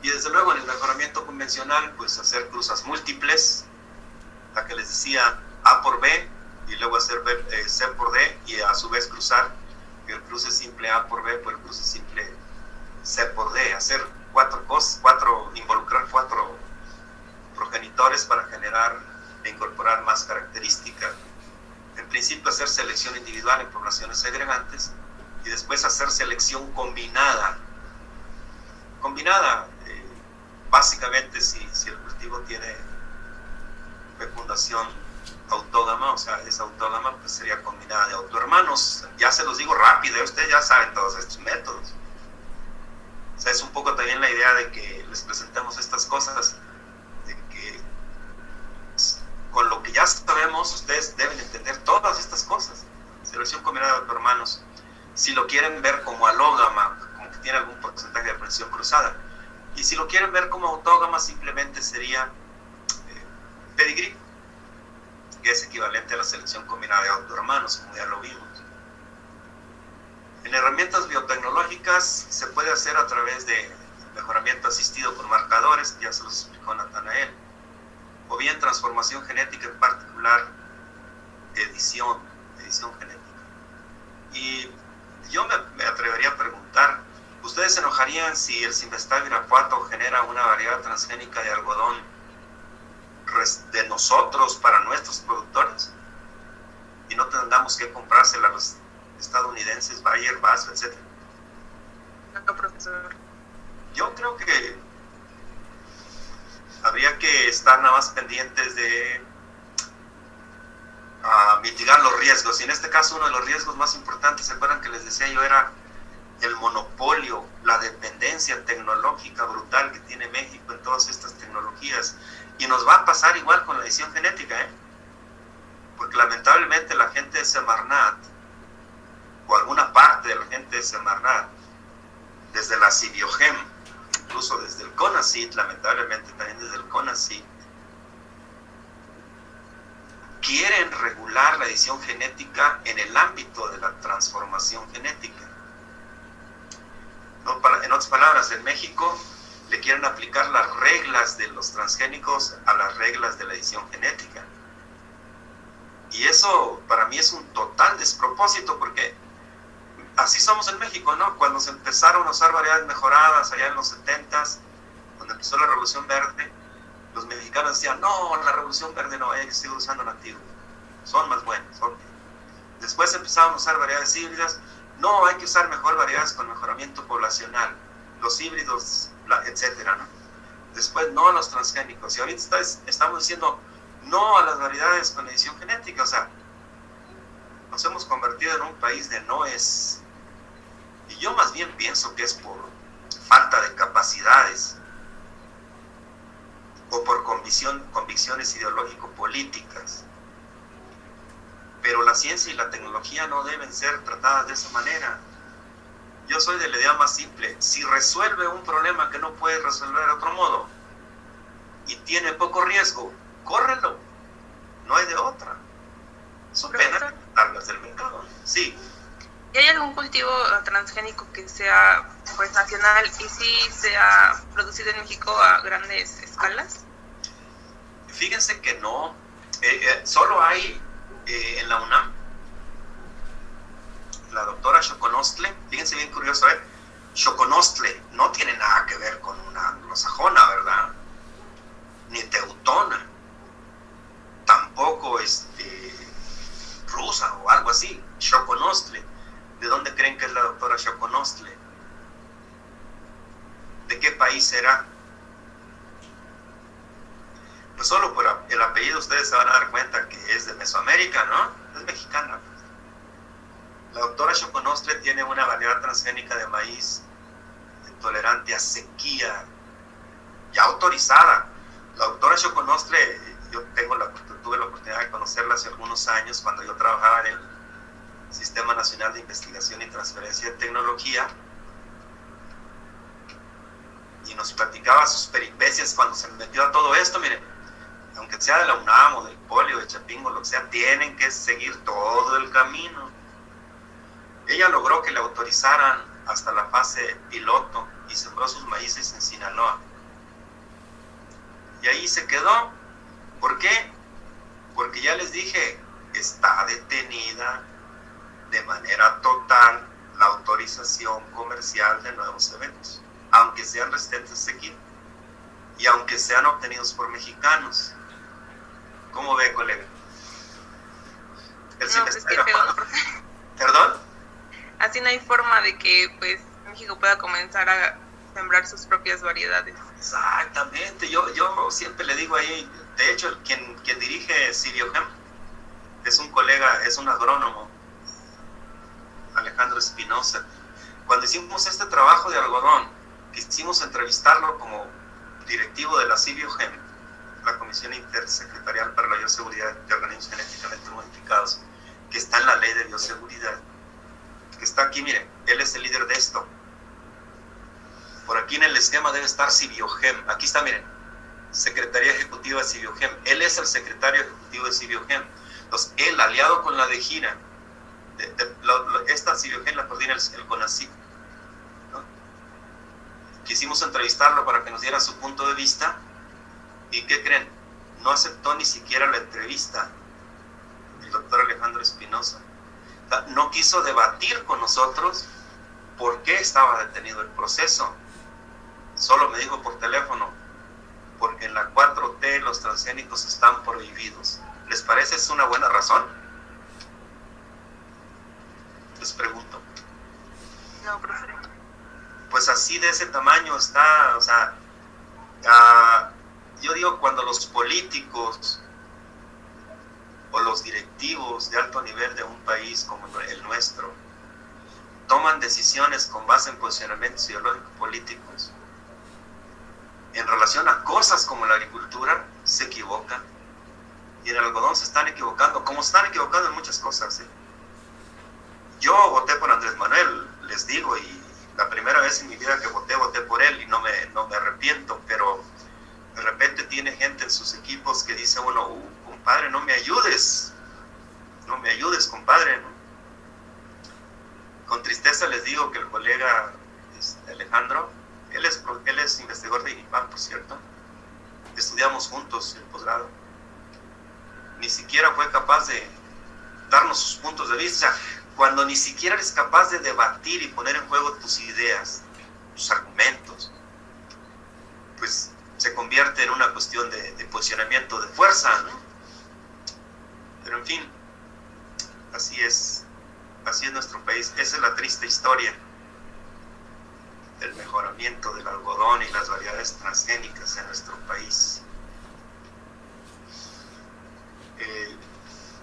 Y desde luego en el mejoramiento convencional, pues hacer cruzas múltiples, la que les decía A por B, y luego hacer C por D, y a su vez cruzar el cruce simple A por B por el cruce simple C por D, hacer involucrar 4 progenitores para generar e incorporar más características. En principio hacer selección individual en poblaciones segregantes, y después hacer selección combinada. Básicamente si el cultivo tiene fecundación autógama, o sea, esa autógama pues sería combinada de autohermanos. Ya se los digo rápido, ustedes ya saben todos estos métodos. O sea, es un poco también la idea de que les presentemos estas cosas, de que con lo que ya sabemos, ustedes deben entender todas estas cosas. Selección combinada de autohermanos. Si lo quieren ver como alógama, como que tiene algún porcentaje de aprensión cruzada. Y si lo quieren ver como autógama, simplemente sería pedigrí, que es equivalente a la selección combinada de autohermanos, como ya lo vimos. En herramientas biotecnológicas se puede hacer a través de mejoramiento asistido por marcadores, que ya se los explicó Natanael, o bien transformación genética, en particular edición genética. Y yo me atrevería a preguntar, ¿ustedes se enojarían si el Simvestal Irapuato genera una variedad transgénica de algodón de nosotros para nuestros productores? Y no tengamos que comprársela a los estadounidenses, Bayer, Basso, etc. No, profesor. Yo creo que habría que estar nada más pendientes de mitigar los riesgos. Y en este caso uno de los riesgos más importantes, ¿se acuerdan que les decía yo? Era el monopolio, la dependencia tecnológica brutal que tiene México en todas estas tecnologías. Y nos va a pasar igual con la edición genética, porque lamentablemente la gente de Semarnat, o alguna parte de la gente de Semarnat, desde la Cibiogem, incluso desde el CONACYT, lamentablemente también desde el CONACYT, quieren regular la edición genética en el ámbito de la transformación genética. No, en otras palabras, en México le quieren aplicar las reglas de los transgénicos a las reglas de la edición genética. Y eso para mí es un total despropósito, porque así somos en México, ¿no? Cuando se empezaron a usar variedades mejoradas allá en los 70s, cuando empezó la Revolución Verde, los mexicanos decían, no, la Revolución Verde no, hay que seguir usando nativos, son más buenos. Después empezaron a usar variedades híbridas, no, hay que usar mejor variedades con mejoramiento poblacional, los híbridos, etcétera, ¿no? Después no a los transgénicos, y ahorita estamos diciendo no a las variedades con edición genética. O sea, nos hemos convertido en un país de noes, y yo más bien pienso que es por falta de capacidades o por convicciones ideológico-políticas. Pero la ciencia y la tecnología no deben ser tratadas de esa manera. Yo soy de la idea más simple: si resuelve un problema que no puede resolver de otro modo y tiene poco riesgo, córrelo, no hay de otra. Es pena quitarlas del mercado. Sí. ¿Y hay algún cultivo transgénico que sea pues nacional y sí sea producido en México a grandes escalas? Fíjense que no. Solo hay en la UNAM la doctora Xoconostle. Fíjense bien curioso, Xoconostle no tiene nada que ver con una anglosajona, ¿verdad? Ni teutona, tampoco rusa o algo así. Xoconostle. ¿De dónde creen que es la doctora Xoconostle? ¿De qué país será? Pues solo por el apellido ustedes se van a dar cuenta que es de Mesoamérica, ¿no? Es mexicana. La doctora Xoconostle tiene una variedad transgénica de maíz tolerante a sequía, ya autorizada. La doctora Xoconostle, yo tuve la oportunidad de conocerla hace algunos años cuando yo trabajaba en el Sistema Nacional de Investigación y Transferencia de Tecnología, y nos platicaba sus peripecias cuando se metió a todo esto. Miren, aunque sea de la UNAM o del Polio, de Chapingo, lo que sea, tienen que seguir todo el camino. Ella logró que le autorizaran hasta la fase piloto y sembró sus maíces en Sinaloa. Y ahí se quedó. ¿Por qué? Porque ya les dije, está detenida de manera total la autorización comercial de nuevos eventos, aunque sean resistentes a sequía y aunque sean obtenidos por mexicanos. ¿Cómo ve, colega? ¿Perdón? Así no hay forma de que pues México pueda comenzar a sembrar sus propias variedades. Exactamente. Yo siempre le digo ahí, de hecho, quien dirige Cibiogem es un colega, es un agrónomo, Alejandro Espinosa. Cuando hicimos este trabajo de algodón, quisimos entrevistarlo como directivo de la CIBIOGEM, la Comisión Intersecretarial para la Bioseguridad de Organismos Genéticamente Modificados, que está en la Ley de Bioseguridad, que está aquí, miren, él es el líder de esto. Por aquí en el esquema debe estar CIBIOGEM, aquí está, miren, Secretaría Ejecutiva de CIBIOGEM, él es el secretario ejecutivo de CIBIOGEM. Entonces, él, aliado con la de GINA, esta CIBIOGEM la coordina el CONACYT, ¿no? Quisimos entrevistarlo para que nos diera su punto de vista, y ¿qué creen? No aceptó ni siquiera la entrevista el doctor Alejandro Espinosa. O sea, no quiso debatir con nosotros por qué estaba detenido el proceso. Solo me dijo por teléfono, porque en la 4T los transgénicos están prohibidos. ¿Les parece es una buena razón? Les pregunto. No, profe. Pues así de ese tamaño está, o sea, yo digo, cuando los políticos o los directivos de alto nivel de un país como el nuestro toman decisiones con base en posicionamientos ideológicos políticos en relación a cosas como la agricultura, se equivocan. Y en el algodón se están equivocando, como se están equivocando en muchas cosas, ¿eh? Yo voté por Andrés Manuel, les digo, y la primera vez en mi vida que voté por él, y no me arrepiento, pero de repente tiene gente en sus equipos que dice uno, compadre, no me ayudes, compadre, ¿no? Con tristeza les digo que el colega Alejandro, él es investigador de INIPAM, por cierto, estudiamos juntos el posgrado, ni siquiera fue capaz de darnos sus puntos de vista. O sea, cuando ni siquiera eres capaz de debatir y poner en juego tus ideas, tus argumentos, pues se convierte en una cuestión de posicionamiento de fuerza, ¿no? Pero en fin, así es nuestro país. Esa es la triste historia del mejoramiento del algodón y las variedades transgénicas en nuestro país.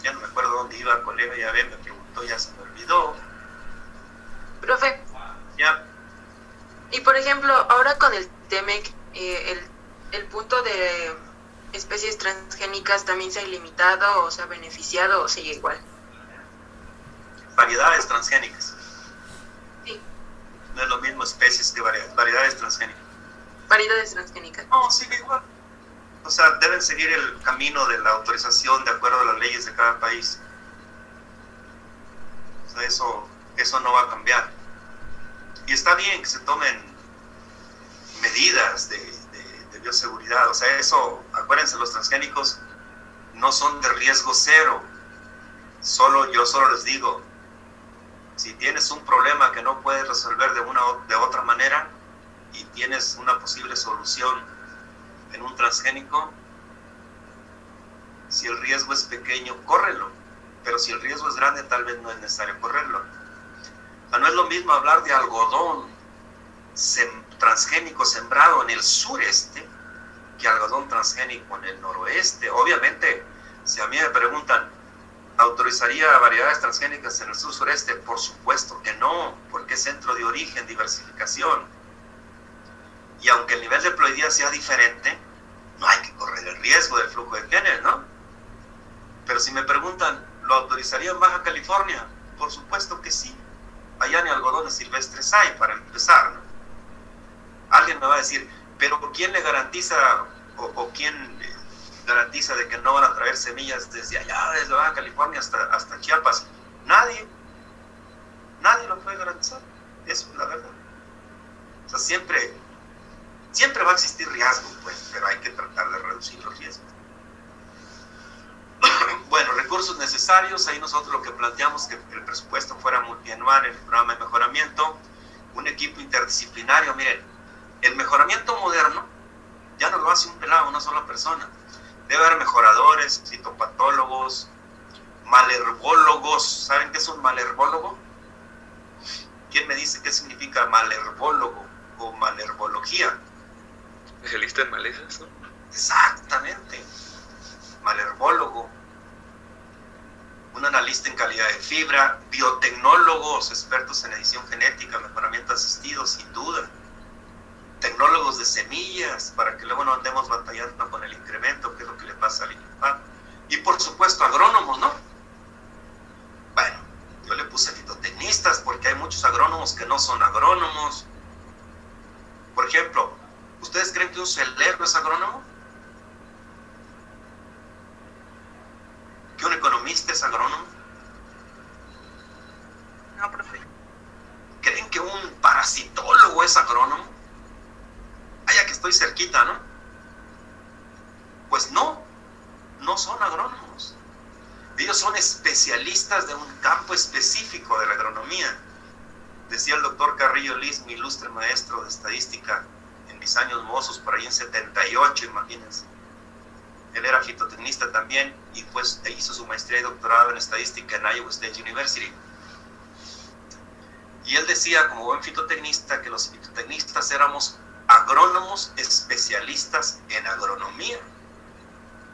Ya no me acuerdo dónde iba el colega, ya me preguntó, ya se me olvidó. Profe. Ya. Y por ejemplo, ahora con el TEMEC, el punto de especies transgénicas también se ha limitado o se ha beneficiado o sigue igual. Variedades transgénicas. Sí. No es lo mismo especies que variedades transgénicas. Variedades transgénicas. No, sigue igual. O sea, deben seguir el camino de la autorización de acuerdo a las leyes de cada país. O sea, eso no va a cambiar. Y está bien que se tomen medidas de bioseguridad. O sea, eso, acuérdense, los transgénicos no son de riesgo cero. Yo solo les digo, si tienes un problema que no puedes resolver de otra manera y tienes una posible solución en un transgénico, si el riesgo es pequeño, córrelo, pero si el riesgo es grande, tal vez no es necesario correrlo. O sea, no es lo mismo hablar de algodón transgénico sembrado en el sureste que algodón transgénico en el noroeste. Obviamente, si a mí me preguntan, ¿autorizaría variedades transgénicas en el sur-sureste? Por supuesto que no, porque es centro de origen, diversificación. Y aunque el nivel de ploidía sea diferente, no hay que correr el riesgo del flujo de genes, ¿no? Pero si me preguntan, ¿lo autorizaría en Baja California? Por supuesto que sí. Allá ni algodones silvestres hay, para empezar, ¿no? Alguien me va a decir, ¿pero quién le garantiza o quién garantiza de que no van a traer semillas desde allá, desde Baja California hasta Chiapas? Nadie lo puede garantizar. Eso es la verdad. O sea, siempre va a existir riesgo, pues, pero hay que tratar de reducir los riesgos. Bueno, recursos necesarios. Ahí nosotros lo que planteamos que el presupuesto fuera multianual en el programa de mejoramiento, un equipo interdisciplinario. Miren, el mejoramiento moderno ya no lo hace un pelado, una sola persona. Debe haber mejoradores, citopatólogos, malherbólogos. ¿Saben qué es un malherbólogo? ¿Quién me dice qué significa malherbólogo o malherbología? Especialista en malezas, ¿no? Exactamente. Malherbólogo. un analista en calidad de fibra, biotecnólogos, expertos en edición genética, mejoramiento asistido, sin duda, tecnólogos de semillas, para que luego no andemos batallando con el incremento, que es lo que le pasa al INPAC, y por supuesto agrónomos, ¿no? Bueno, yo le puse fitotecnistas porque hay muchos agrónomos que no son agrónomos. Por ejemplo, ¿ustedes creen que un celero es agrónomo? ¿Que un economista es agrónomo? No, profe. ¿Creen que un parasitólogo es agrónomo? Ya que estoy cerquita, ¿no? Pues no, no son agrónomos. Ellos son especialistas de un campo específico de la agronomía. Decía el doctor Carrillo Liz, mi ilustre maestro de estadística en mis años mozos, por ahí en 78, imagínense. Él era fitotecnista también y pues hizo su maestría y doctorado en estadística en Iowa State University. Y él decía, como buen fitotecnista, que los fitotecnistas éramos agrónomos especialistas en agronomía.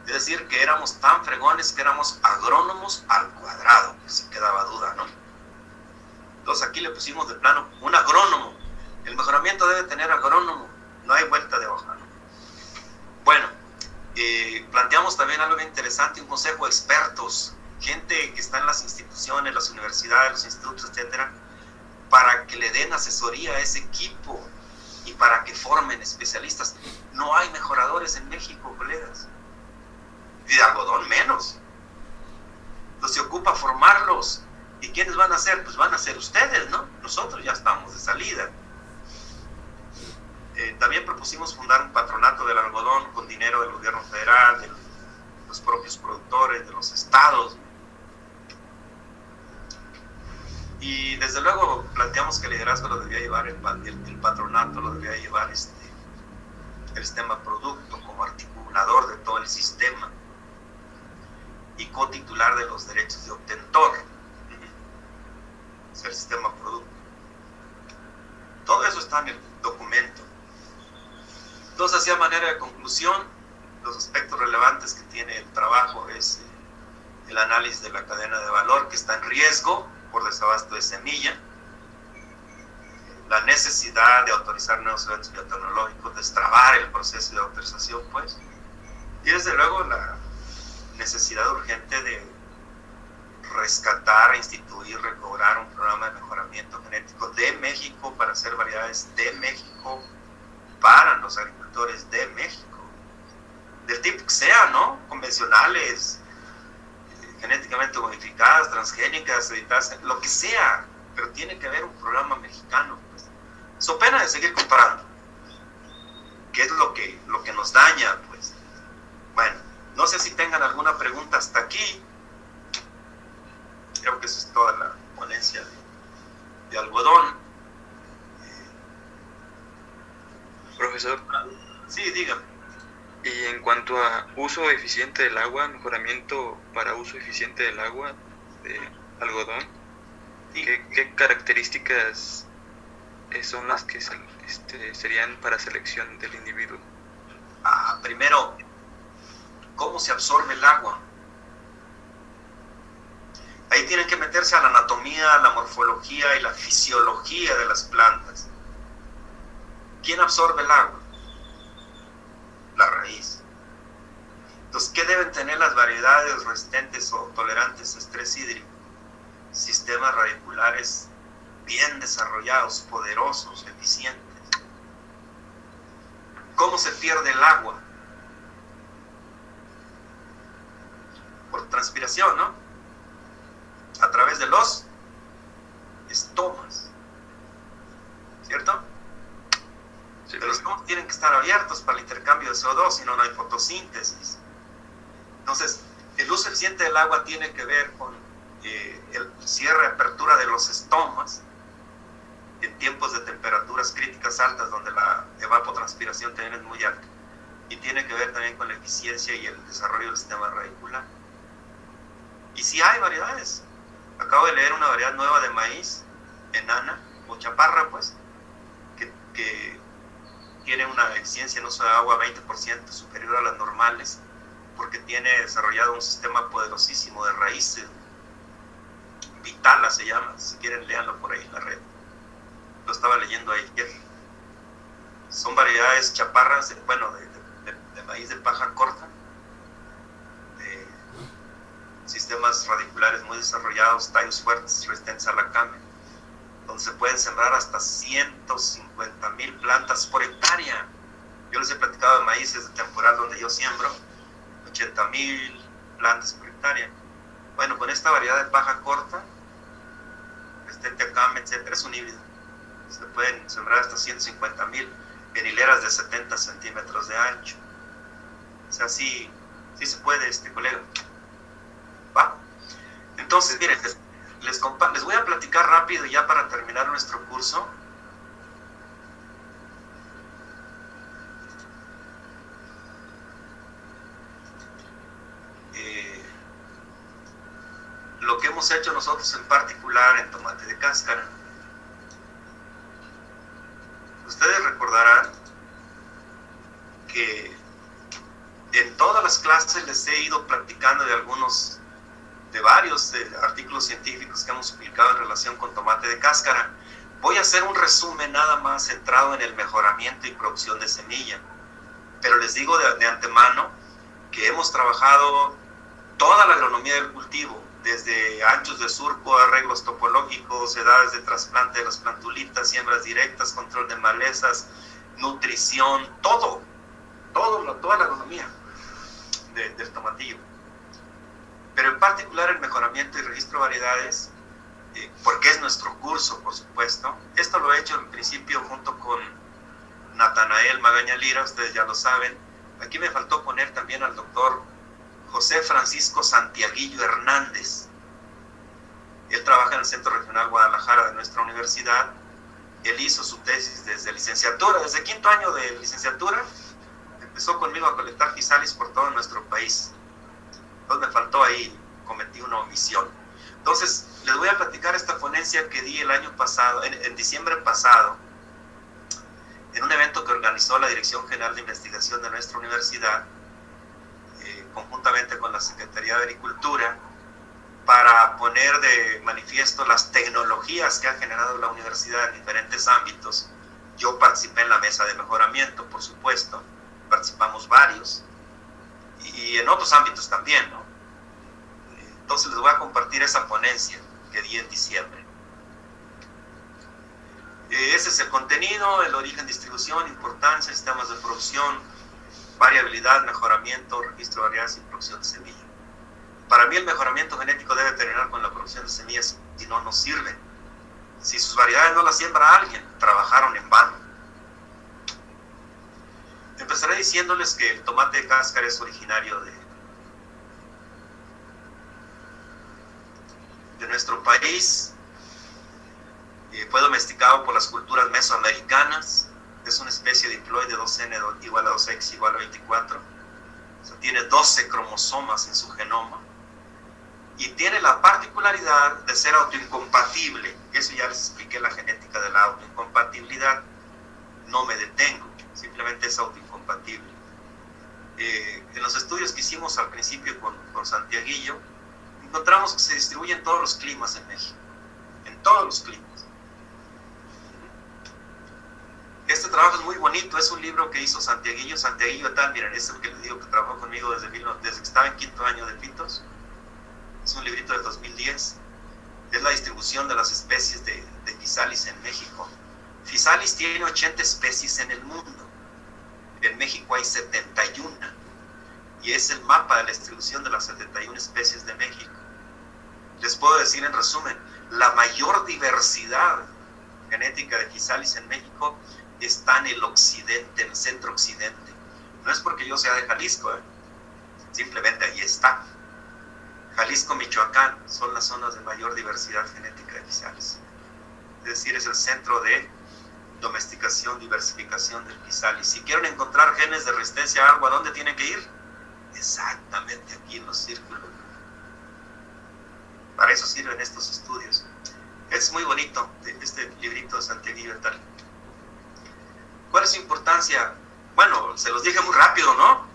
Es decir, que éramos tan fregones que éramos agrónomos al cuadrado, que si quedaba duda, ¿no? Entonces aquí le pusimos de plano un agrónomo. El mejoramiento debe tener agrónomo, no hay vuelta de hoja, ¿no? Bueno, planteamos también algo interesante, un consejo de expertos, gente que está en las instituciones, las universidades, los institutos, etcétera, para que le den asesoría a ese equipo y para que formen especialistas. No hay mejoradores en México, colegas. Y de algodón menos. Entonces se ocupa formarlos. ¿Y quiénes van a ser? Pues van a ser ustedes, ¿no? Nosotros ya estamos de salida. También propusimos fundar un patronato del algodón con dinero del gobierno federal, de los propios productores, de los estados. Y desde luego planteamos que el liderazgo lo debía llevar el patronato, lo debía llevar el sistema producto como articulador de todo el sistema y cotitular de los derechos de obtentor. Es el sistema producto. Todo eso está en el documento. Entonces, hacia manera de conclusión, los aspectos relevantes que tiene el trabajo es el análisis de la cadena de valor que está en riesgo por desabasto de semilla, la necesidad de autorizar nuevos eventos biotecnológicos, destrabar el proceso de autorización, pues, y desde luego la necesidad urgente de rescatar, instituir, recobrar un programa de mejoramiento genético de México para hacer variedades de México para los agricultores de México, del tipo que sea, ¿no? Convencionales, genéticamente modificadas, transgénicas, editadas, lo que sea, pero tiene que haber un programa mexicano, pues. So pena de seguir comparando, que es lo que nos daña, pues. Bueno, no sé si tengan alguna pregunta hasta aquí. Creo que eso es toda la ponencia de algodón. Profesor. Sí, dígame. Y en cuanto a uso eficiente del agua, mejoramiento para uso eficiente del agua de algodón, Sí. ¿qué características son las que serían para selección del individuo? Primero, ¿cómo se absorbe el agua? Ahí tienen que meterse a la anatomía, la morfología y la fisiología de las plantas. ¿Quién absorbe el agua? La raíz. Entonces, ¿qué deben tener las variedades resistentes o tolerantes a estrés hídrico? Sistemas radiculares bien desarrollados, poderosos, eficientes. ¿Cómo se pierde el agua? Por transpiración, ¿no? A través de los estomas. ¿Cierto? Sí, Pero los estomas tienen que estar abiertos para el intercambio de CO2, si no, no hay fotosíntesis. Entonces, el uso eficiente del agua tiene que ver con el cierre y apertura de los estomas en tiempos de temperaturas críticas altas, donde la evapotranspiración también es muy alta. Y tiene que ver también con la eficiencia y el desarrollo del sistema radicular. Y sí hay variedades. Acabo de leer una variedad nueva de maíz, enana, o chaparra, pues, que tiene una eficiencia en uso de agua 20% superior a las normales, porque tiene desarrollado un sistema poderosísimo de raíces. Pitala se llama, si quieren léanlo por ahí en la red. Lo estaba leyendo ayer. Son variedades chaparras, de maíz de paja corta, de sistemas radiculares muy desarrollados, tallos fuertes, resistentes a la came, donde se pueden sembrar hasta 150,000 plantas por hectárea. Yo les he platicado de maíces de temporal donde yo siembro 80,000 plantas por hectárea. Bueno, con esta variedad de paja corta, resistente a came, etcétera, es un híbrido. Se pueden sembrar hasta 150,000 en hileras de 70 centímetros de ancho. O sea, sí se puede, colega. ¿Va? Entonces, miren, les voy a platicar rápido ya para terminar nuestro curso. Lo que hemos hecho nosotros en particular en tomate de cáscara. Ustedes recordarán que en todas las clases les he ido platicando de varios artículos científicos que hemos publicado en relación con tomate de cáscara. Voy a hacer un resumen nada más centrado en el mejoramiento y producción de semilla. Pero les digo de antemano que hemos trabajado toda la agronomía del cultivo, desde anchos de surco, arreglos topológicos, edades de trasplante de las plantulitas, siembras directas, control de malezas, nutrición, toda la agronomía del tomatillo. Pero en particular el mejoramiento y registro de variedades, porque es nuestro curso, por supuesto. Esto lo he hecho en principio junto con Natanael Magaña Lira, ustedes ya lo saben. Aquí me faltó poner también al doctor José Francisco Santiaguillo Hernández. Él trabaja en el Centro Regional Guadalajara de nuestra universidad. Él hizo su tesis desde licenciatura, desde quinto año de licenciatura. Empezó conmigo a colectar gisalis por todo nuestro país. Entonces me faltó ahí, cometí una omisión. Entonces, les voy a platicar esta ponencia que di el año pasado, en diciembre pasado, en un evento que organizó la Dirección General de Investigación de nuestra universidad, conjuntamente con la Secretaría de Agricultura, para poner de manifiesto las tecnologías que ha generado la universidad en diferentes ámbitos. Yo participé en la mesa de mejoramiento, por supuesto, participamos varios, y en otros ámbitos también, ¿no? Entonces les voy a compartir esa ponencia que di en diciembre. Ese es el contenido: el origen, distribución, importancia, sistemas de producción, variabilidad, mejoramiento, registro de variedades y producción de semilla. Para mí el mejoramiento genético debe terminar con la producción de semillas, si no, no sirve. Si sus variedades no las siembra alguien, trabajaron en vano. Empezaré diciéndoles que el tomate de cáscara es originario de nuestro país. Fue domesticado por las culturas mesoamericanas. Es una especie diploide 2N igual a 2X igual a 24. O sea, tiene 12 cromosomas en su genoma. Y tiene la particularidad de ser autoincompatible. Eso ya les expliqué la genética de la autoincompatibilidad. No me detengo, simplemente es autoincompatible. En los estudios que hicimos al principio con Santiaguillo, encontramos que se distribuye en todos los climas en México. En todos los climas. Este trabajo es muy bonito, es un libro que hizo Santiaguillo tal, miren, es el que les digo que trabajó conmigo desde que estaba en quinto año de Pitos. Es un librito del 2010. Es la distribución de las especies de Physalis en México. Physalis tiene 80 especies en el mundo. En México hay 71. Y es el mapa de la distribución de las 71 especies de México. Les puedo decir en resumen, la mayor diversidad genética de Physalis en México está en el occidente, en el centro occidente. No es porque yo sea de Jalisco, simplemente ahí está. Jalisco, Michoacán son las zonas de mayor diversidad genética de Physalis. Es decir, es el centro de domesticación, diversificación del Physalis. Si quieren encontrar genes de resistencia a agua, ¿dónde tienen que ir? Exactamente aquí en los círculos. Para eso sirven estos estudios. Es muy bonito este librito de Santiaguillo y tal. ¿Cuál es su importancia? Bueno, se los dije muy rápido, ¿no?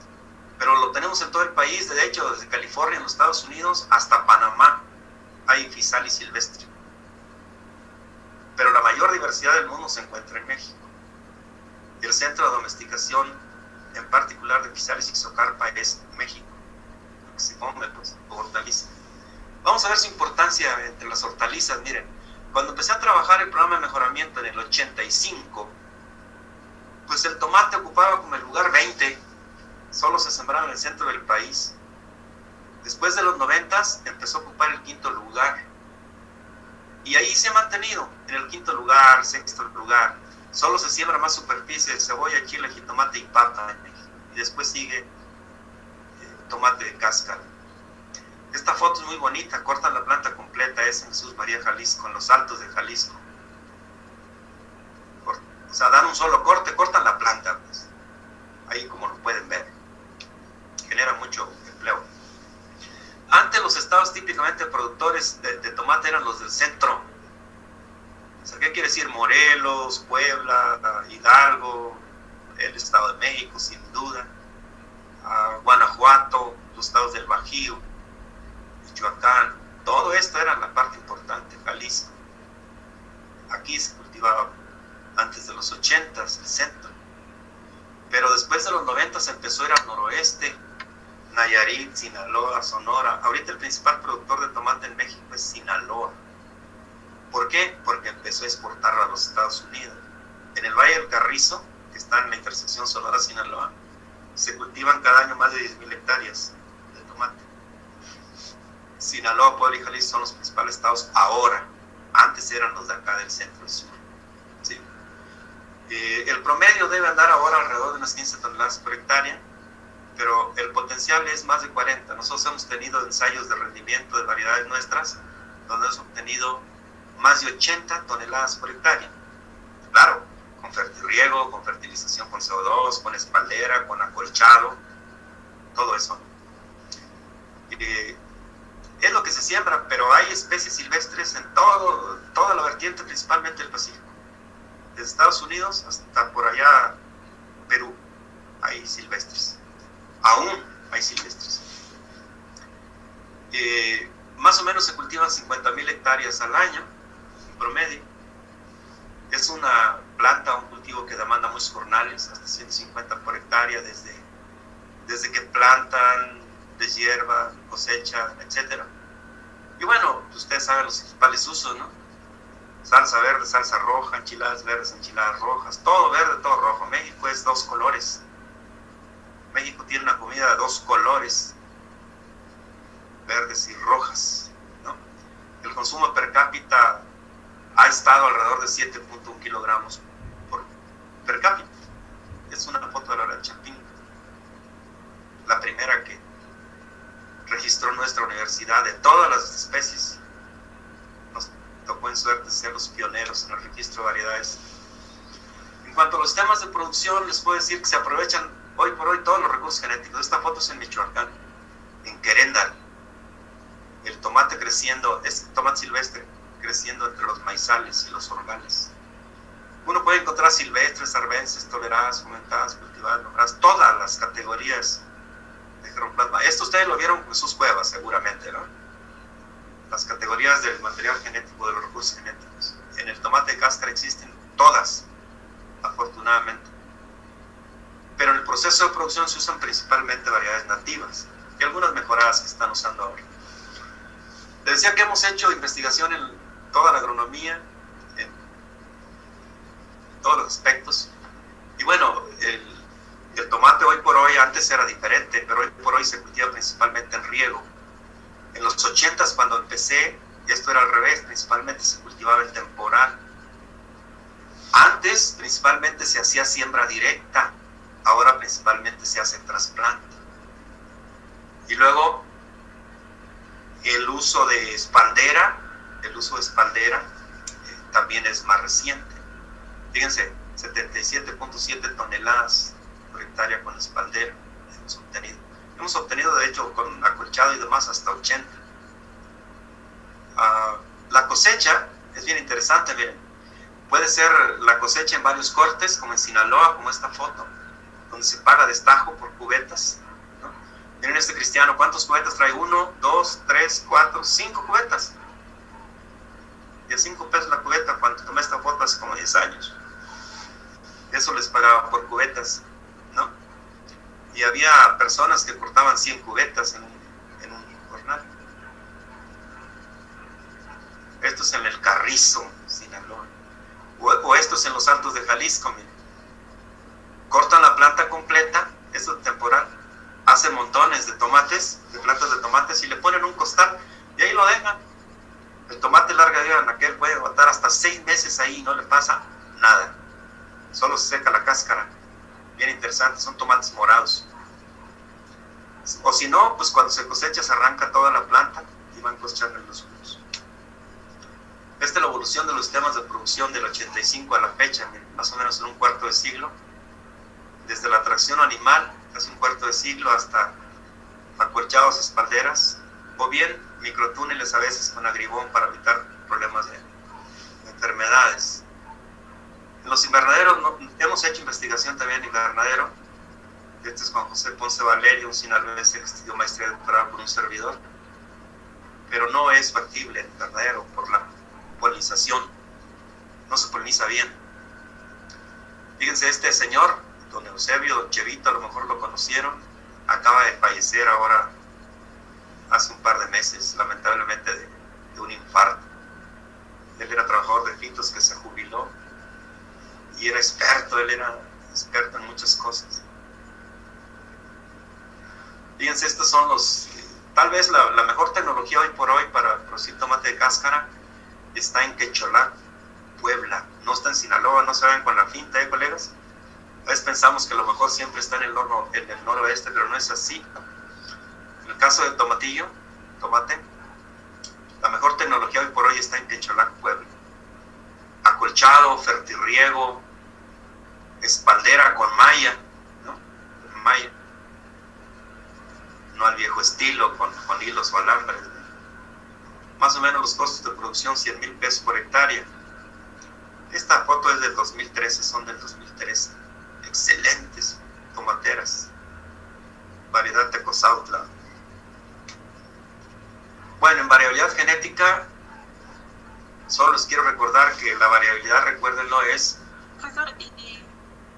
Pero lo tenemos en todo el país, de hecho, desde California, en los Estados Unidos, hasta Panamá. hay Physalis silvestre. Pero la mayor diversidad del mundo se encuentra en México. Y el centro de domesticación, en particular de Physalis ixocarpa, es México. Lo que se come, pues, hortaliza. Vamos a ver su importancia entre las hortalizas. Miren, cuando empecé a trabajar el programa de mejoramiento en el 85, pues el tomate ocupaba como el lugar 20, solo se sembraba en el centro del país. Después de los 90 empezó a ocupar el 5º lugar, y ahí se ha mantenido en el 5º lugar, 6º lugar. Solo se siembra más superficie de cebolla, chile, jitomate y papa, y después sigue tomate de cáscara. Esta foto es muy bonita, cortan la planta completa, es en Jesús María, Jalisco, en los Altos de Jalisco. O sea, dan un solo corte, cortan la planta, pues. Ahí como lo pueden ver. Genera mucho empleo. Antes los estados típicamente productores de tomate eran los del centro. O sea, ¿qué quiere decir? Morelos, Puebla, Hidalgo, el Estado de México, sin duda, Guanajuato, los estados del Bajío, Michoacán. Todo esto era la parte importante, Jalisco. Aquí se cultivaba antes de los 80, el centro. Pero después de los 90 se empezó a ir al noroeste, Nayarit, Sinaloa, Sonora. Ahorita el principal productor de tomate en México es Sinaloa. ¿Por qué? Porque empezó a exportar a los Estados Unidos. En el Valle del Carrizo, que está en la intersección Sonora-Sinaloa, se cultivan cada año más de 10,000 hectáreas de tomate. Sinaloa, Puebla y Jalisco son los principales estados ahora. Antes eran los de acá del centro y sur. ¿Sí? El promedio debe andar ahora alrededor de unas 15 toneladas por hectárea, pero el potencial es más de 40. Nosotros hemos tenido ensayos de rendimiento de variedades nuestras, donde hemos obtenido más de 80 toneladas por hectárea. Claro, con fertirriego, con fertilización con CO2, con espaldera, con acolchado, todo eso. Es lo que se siembra, pero hay especies silvestres en toda la vertiente, principalmente el Pacífico. Desde Estados Unidos hasta por allá, Perú, hay silvestres. Aún hay silvestres. Más o menos se cultivan 50,000 hectáreas al año, en promedio. Es una planta, un cultivo que demanda muchos jornales, hasta 150 por hectárea, desde que plantan, deshiervan, cosechan, etc. Y bueno, ustedes saben los principales usos, ¿no? Salsa verde, salsa roja, enchiladas verdes, enchiladas rojas, todo verde, todo rojo. México es 2 colores. México tiene una comida de 2 colores, verdes y rojas, ¿no? El consumo per cápita ha estado alrededor de 7.1 kilogramos per cápita. Es una foto de la hora Chapín, la primera que registró nuestra universidad de todas las especies. Nos tocó en suerte ser los pioneros en el registro de variedades. En cuanto a los temas de producción, les puedo decir que se aprovechan hoy por hoy todos los recursos genéticos. Esta foto es en Michoacán, en Queréndaro. El tomate creciendo, es tomate silvestre, creciendo entre los maizales y los orgales. Uno puede encontrar silvestres, arbences, toleradas, fomentadas, cultivadas, logradas, todas las categorías de germoplasma. Esto ustedes lo vieron en sus cuevas, seguramente, ¿no? Las categorías del material genético, de los recursos genéticos. En el tomate de cáscara existen todas, afortunadamente. Pero en el proceso de producción se usan principalmente variedades nativas y algunas mejoradas que están usando ahora. Les decía que hemos hecho investigación en toda la agronomía, en todos los aspectos. Y bueno, el tomate hoy por hoy, antes era diferente, pero hoy por hoy se cultiva principalmente en riego. En los 80s, cuando empecé, esto era al revés, principalmente se cultivaba en temporal. Antes, principalmente se hacía siembra directa, ahora principalmente se hace trasplante. Y luego, el uso de espaldera, también es más reciente. Fíjense, 77.7 toneladas por hectárea con espaldera hemos obtenido. Hemos obtenido, de hecho, con acolchado y demás, hasta 80. La cosecha es bien interesante, miren. Puede ser la cosecha en varios cortes, como en Sinaloa, como esta foto, donde se paga destajo por cubetas, ¿no? Miren este cristiano, ¿cuántos cubetas trae? 1, 2, 3, 4, 5 cubetas. y a 5 pesos la cubeta. Cuando tomé esta foto hace como 10 años, eso les pagaba por cubetas, ¿no? Y había personas que cortaban 100 cubetas en un jornal. Esto es en el Carrizo, Sinaloa, o esto es en los Altos de Jalisco. Miren, cortan la planta completa, esto es temporal, hacen montones de tomates, de plantas de tomates, y le ponen un costal y ahí lo dejan. El tomate larga vida en aquel puede aguantar hasta 6 meses ahí y no le pasa nada, solo se seca la cáscara. Bien interesante, son tomates morados. O si no, pues cuando se cosecha se arranca toda la planta y van cosechando en los jugos. Esta es la evolución de los sistemas de producción del 85 a la fecha, más o menos en un cuarto de siglo, desde la tracción animal, casi un cuarto de siglo, hasta acolchados, espalderas, o bien microtúneles a veces con agribón para evitar problemas de enfermedades. En los invernaderos, hemos hecho investigación también en invernadero. Este es Juan José Ponce Valerio, un sinaloense que estudió maestría de doctorado por un servidor, pero no es factible el invernadero por la polinización, no se poliniza bien. Fíjense, este señor, don Eusebio Chevito, a lo mejor lo conocieron, acaba de fallecer ahora hace un par de meses, lamentablemente de un infarto. Él era trabajador de fitos que se jubiló y era experto, él era experto en muchas cosas. Fíjense, estos son los, tal vez la mejor tecnología hoy por hoy para producir tomate de cáscara está en Quecholac, Puebla, no está en Sinaloa. No se vayan con la finta, colegas. A veces pensamos que lo mejor siempre está en el noroeste, pero no es así. En el caso del tomate, la mejor tecnología hoy por hoy está en Quecholac, Puebla. Acolchado, fertirriego, espaldera con malla, ¿no? Malla. No al viejo estilo, con hilos o alambres. Más o menos los costos de producción, 100,000 pesos por hectárea. Esta foto es del 2013, son del 2013. Excelentes tomateras. Variedad Tecozautla. Bueno, en variabilidad genética, solo les quiero recordar que la variabilidad, recuérdenlo, es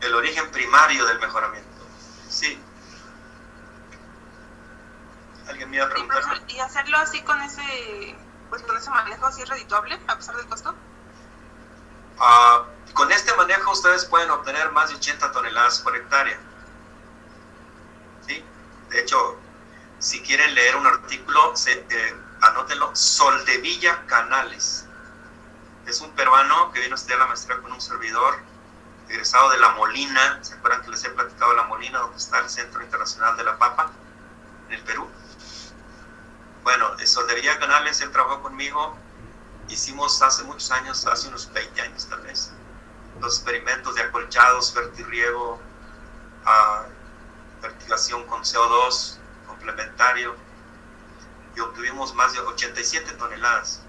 el origen primario del mejoramiento. Sí. ¿Alguien me iba a preguntar? ¿Y hacerlo así con ese manejo, así es redituable a pesar del costo? Con este manejo ustedes pueden obtener más de 80 toneladas por hectárea. ¿Sí? De hecho, si quieren leer un artículo, anótenlo. Soldevilla Canales es un peruano que vino a estudiar la maestría con un servidor, egresado de La Molina. ¿Se acuerdan que les he platicado de La Molina, donde está el Centro Internacional de la Papa, en el Perú? Bueno, Soldevilla Canales, él trabajó conmigo. Hicimos hace muchos años, hace unos 20 años tal vez, los experimentos de acolchados, fertirriego, fertigación con CO2 complementario, y obtuvimos más de 87 toneladas.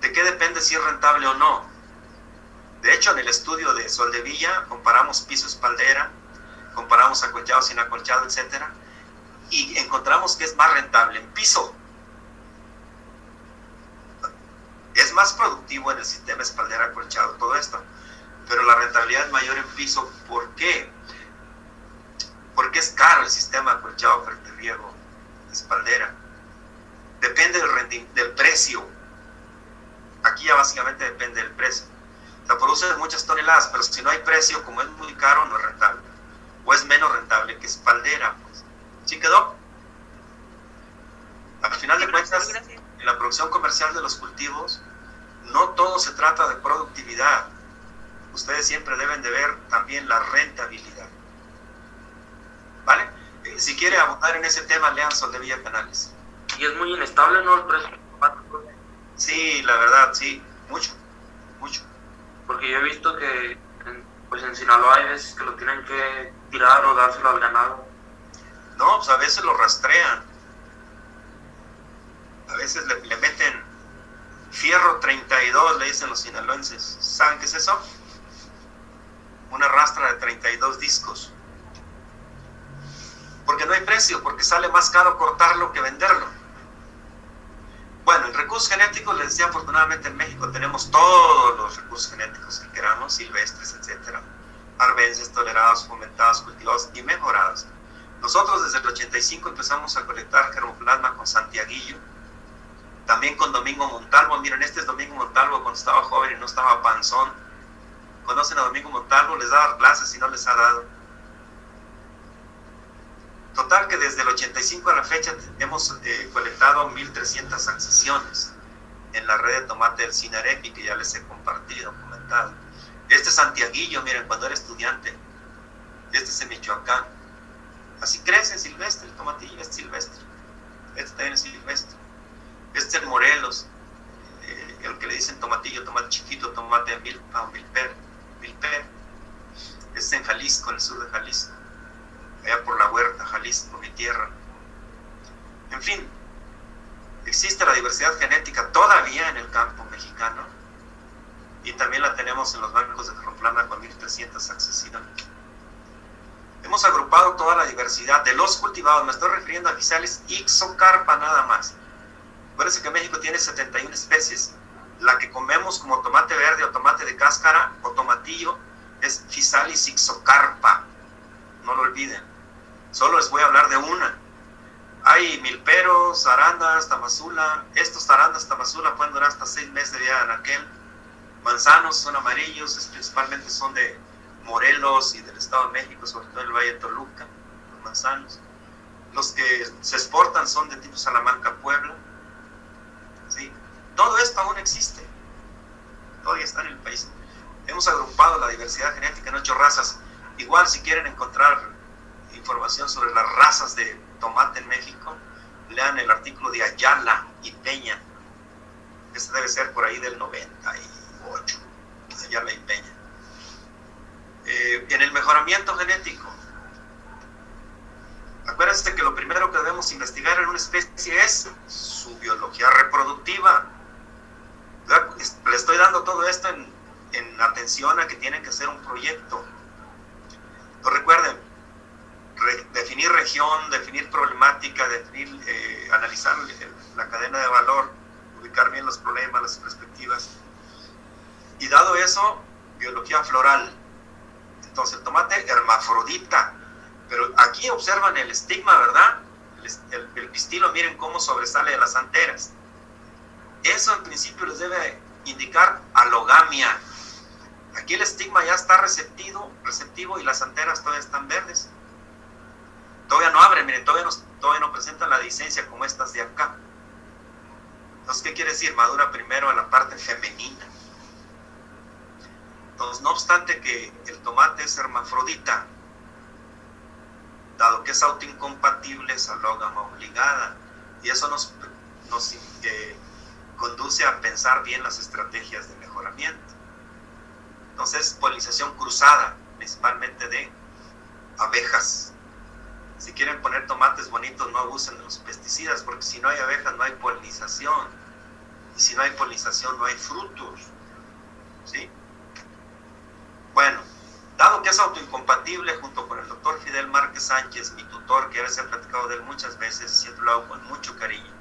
¿De qué depende si es rentable o no? De hecho, en el estudio de Soldevilla comparamos piso espaldera, comparamos acolchado sin acolchado, etcétera, y encontramos que es más rentable en piso. Es más productivo en el sistema espaldera acolchado, todo esto, pero la rentabilidad es mayor en piso. ¿Por qué? Porque es caro el sistema acolchado, fertirriego, espaldera. Depende del precio. Aquí ya básicamente depende del precio. Se producen muchas toneladas, pero si no hay precio, como es muy caro, no es rentable. O es menos rentable que espaldera. Pues. ¿Sí quedó? Al final de cuentas, en la producción comercial de los cultivos, no todo se trata de productividad. Ustedes siempre deben de ver también la rentabilidad. ¿Vale? Si quiere abundar en ese tema, lean Soldevilla Canales. Y es muy inestable, ¿no? El precio. Sí, la verdad, sí. Mucho. Porque yo he visto que en Sinaloa hay veces que lo tienen que tirar o dárselo al ganado. No, pues a veces lo rastrean. A veces le meten fierro 32, le dicen los sinaloenses. ¿Saben qué es eso? Una rastra de 32 discos. Porque no hay precio, porque sale más caro cortarlo que venderlo. Bueno, el recurso recursos genéticos, les decía, afortunadamente en México tenemos todos los recursos genéticos que queramos, silvestres, etcétera, arbences, tolerados, fomentados, cultivados y mejorados. Nosotros desde el 85 empezamos a colectar germoplasma con Santiaguillo, también con Domingo Montalvo. Miren, este es Domingo Montalvo cuando estaba joven y no estaba panzón. ¿Conocen a Domingo Montalvo? Les daba clases y no les ha dado. Total que desde el 85 a la fecha hemos colectado 1.300 accesiones en la red de tomate del Cinarepi, que ya les he compartido, comentado. Este es Santiaguillo, miren, cuando era estudiante. Este es en Michoacán. Así crece silvestre, el tomatillo es silvestre. Este también es silvestre. Este es en Morelos, el que le dicen tomatillo, tomate chiquito, tomate de milpa, milper. Este es en Jalisco, en el sur de Jalisco, allá por la Huerta, Jalisco, mi tierra. En fin, existe la diversidad genética todavía en el campo mexicano y también la tenemos en los bancos de germoplasma con 1.300 accesiones. Hemos agrupado toda la diversidad de los cultivados, me estoy refiriendo a Physalis ixocarpa nada más. Acuérdense que México tiene 71 especies. La que comemos como tomate verde o tomate de cáscara o tomatillo es Physalis ixocarpa. No lo olviden. Solo les voy a hablar de una. Hay milperos, arandas, tamazula. Estos arandas, tamazula pueden durar hasta 6 meses de vida en aquel. Manzanos son amarillos, principalmente son de Morelos y del Estado de México, sobre todo el Valle de Toluca, los manzanos. Los que se exportan son de tipo Salamanca, Puebla. ¿Sí? Todo esto aún existe, todavía está en el país. Hemos agrupado la diversidad genética en 8 razas. Igual, si quieren encontrar información sobre las razas de tomate en México, lean el artículo de Ayala y Peña. Este debe ser por ahí del 98, Ayala y Peña. En el mejoramiento genético, acuérdense que lo primero que debemos investigar en una especie es su biología reproductiva. Le estoy dando todo esto en atención a que tienen que hacer un proyecto. Entonces, recuerden, definir región, definir problemática, analizar la cadena de valor, ubicar bien los problemas, las perspectivas. Y dado eso, biología floral. Entonces, el tomate hermafrodita. Pero aquí observan el estigma, ¿verdad? El pistilo, miren cómo sobresale de las anteras. Eso en principio les debe indicar alogamia. Aquí el estigma ya está receptivo y las anteras todavía están verdes. Todavía no abren, miren, todavía no presentan la dehiscencia como estas de acá. Entonces, ¿qué quiere decir? Madura primero a la parte femenina. Entonces, no obstante que el tomate es hermafrodita, dado que es autoincompatible, es alógama obligada, y eso nos conduce a pensar bien las estrategias de mejoramiento. Entonces, polinización cruzada, principalmente de abejas. Si quieren poner tomates bonitos, no abusen de los pesticidas, porque si no hay abejas no hay polinización, y si no hay polinización no hay frutos, ¿sí? Bueno, dado que es autoincompatible, junto con el doctor Fidel Márquez Sánchez, mi tutor, que ya les he platicado de él muchas veces, siempre lo hago con mucho cariño,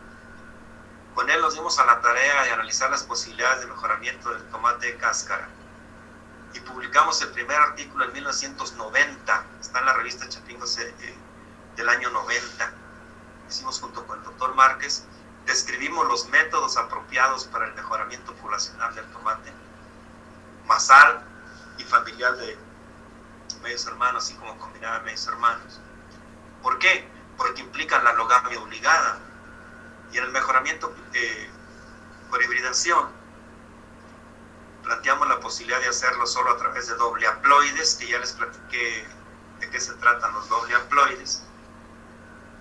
con él nos dimos a la tarea de analizar las posibilidades de mejoramiento del tomate de cáscara. Y publicamos el primer artículo en 1990, está en la revista Chapingos del año 90. Hicimos junto con el doctor Márquez, describimos los métodos apropiados para el mejoramiento poblacional del tomate, masal y familiar de medios hermanos, así como combinada de medios hermanos. ¿Por qué? Porque implican la alogamia obligada. Y en el mejoramiento por hibridación, planteamos la posibilidad de hacerlo solo a través de doble haploides, que ya les platiqué de qué se tratan los doble haploides,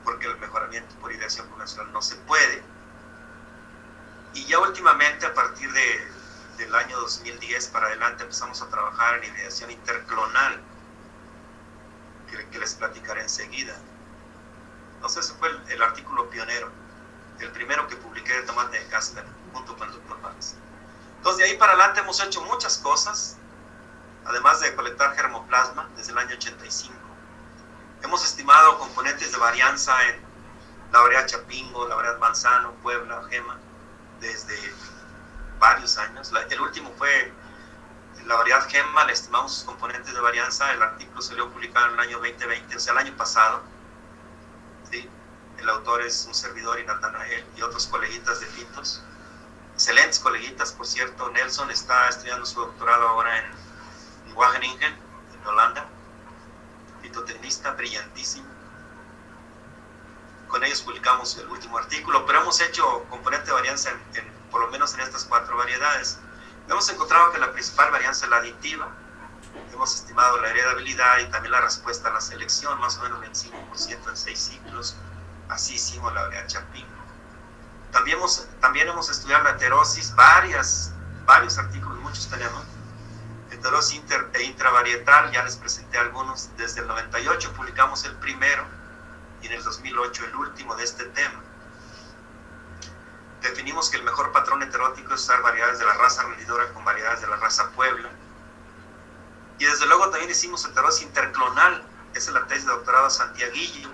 porque el mejoramiento por hibridación convencional no se puede. Y ya últimamente, a partir del año 2010 para adelante, empezamos a trabajar en hibridación interclonal, que les platicaré enseguida. Entonces, ese fue el artículo pionero, el primero que publiqué de tomate de cáscara, junto con el doctor Márquez. Entonces, de ahí para adelante hemos hecho muchas cosas, además de colectar germoplasma desde el año 85. Hemos estimado componentes de varianza en la variedad Chapingo, la variedad Manzano, Puebla, Gema. desde varios años. El último fue la variedad Gemma, le estimamos sus componentes de varianza. El artículo salió publicado en el año 2020, o sea, el año pasado. ¿Sí? El autor es un servidor y Natanael y otros coleguitas de Pitos. Excelentes coleguitas, por cierto. Nelson está estudiando su doctorado ahora en Wageningen, en Holanda. Fitotecnista, brillantísimo. Con ellos publicamos el último artículo, pero hemos hecho componente de varianza por lo menos en estas 4 variedades. Hemos encontrado que la principal varianza es la aditiva. Hemos estimado la heredabilidad y también la respuesta a la selección, más o menos 25% en 6 ciclos. Así hicimos la variedad Chapín. También hemos estudiado la heterosis, varios artículos, muchos tenemos. Heterosis e intravarietal, ya les presenté algunos. Desde el 98 publicamos el primero y en el 2008 el último de este tema. Definimos que el mejor patrón heterótico es usar variedades de la raza rendidora con variedades de la raza Puebla. Y desde luego también hicimos heterosis interclonal. Esa es la tesis de doctorado Santiaguillo.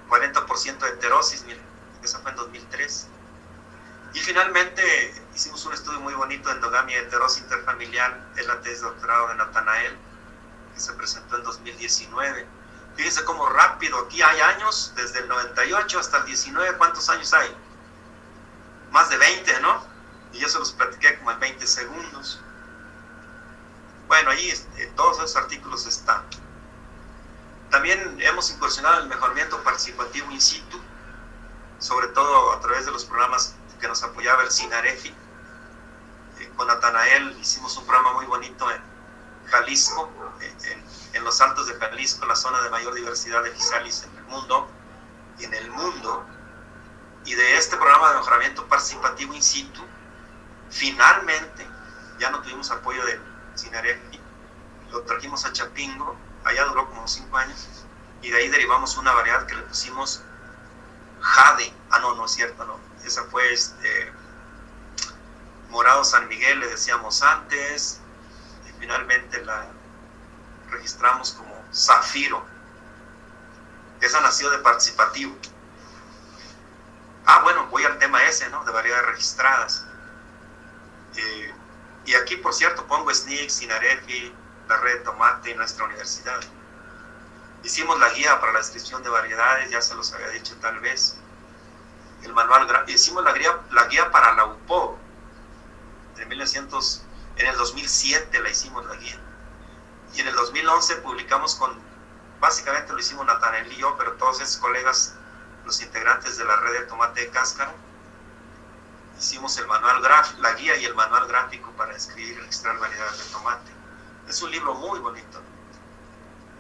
40% de heterosis, miren, esa fue en 2003. Y finalmente hicimos un estudio muy bonito de endogamia y heterosis interfamiliar. Es la tesis de doctorado de Natanael, que se presentó en 2019. Fíjense cómo rápido, aquí hay años, desde el 98 hasta el 19, ¿cuántos años hay? Más de 20, ¿no? Y yo se los platiqué como en 20 segundos. Bueno, ahí todos esos artículos están. También hemos incursionado en el mejoramiento participativo in situ, sobre todo a través de los programas que nos apoyaba el SINAREFI. Con Natanael hicimos un programa muy bonito en Jalisco, en los Altos de Jalisco, la zona de mayor diversidad de gisalis en el mundo. Y de este programa de mejoramiento participativo in situ, finalmente, ya no tuvimos apoyo de SINAREFI, lo trajimos a Chapingo, allá duró como 5 años, y de ahí derivamos una variedad que le pusimos Jade. No es cierto, no. Esa fue Morado San Miguel, le decíamos antes, y finalmente la registramos como Zafiro. Esa nació de participativo. Bueno, voy al tema ese, ¿no? De variedades registradas. Y aquí, por cierto, pongo SNIC, SINAREFI, la red de tomate y nuestra universidad. Hicimos la guía para la descripción de variedades, ya se los había dicho tal vez. El manual, hicimos la guía para la UPO. En el 2007 la hicimos la guía. Y en el 2011 publicamos básicamente lo hicimos Natanael y yo, pero todos esos colegas, los integrantes de la red de tomate de cáscara, hicimos el manual la guía y el manual gráfico para escribir y registrar variedades de tomate. Es un libro muy bonito.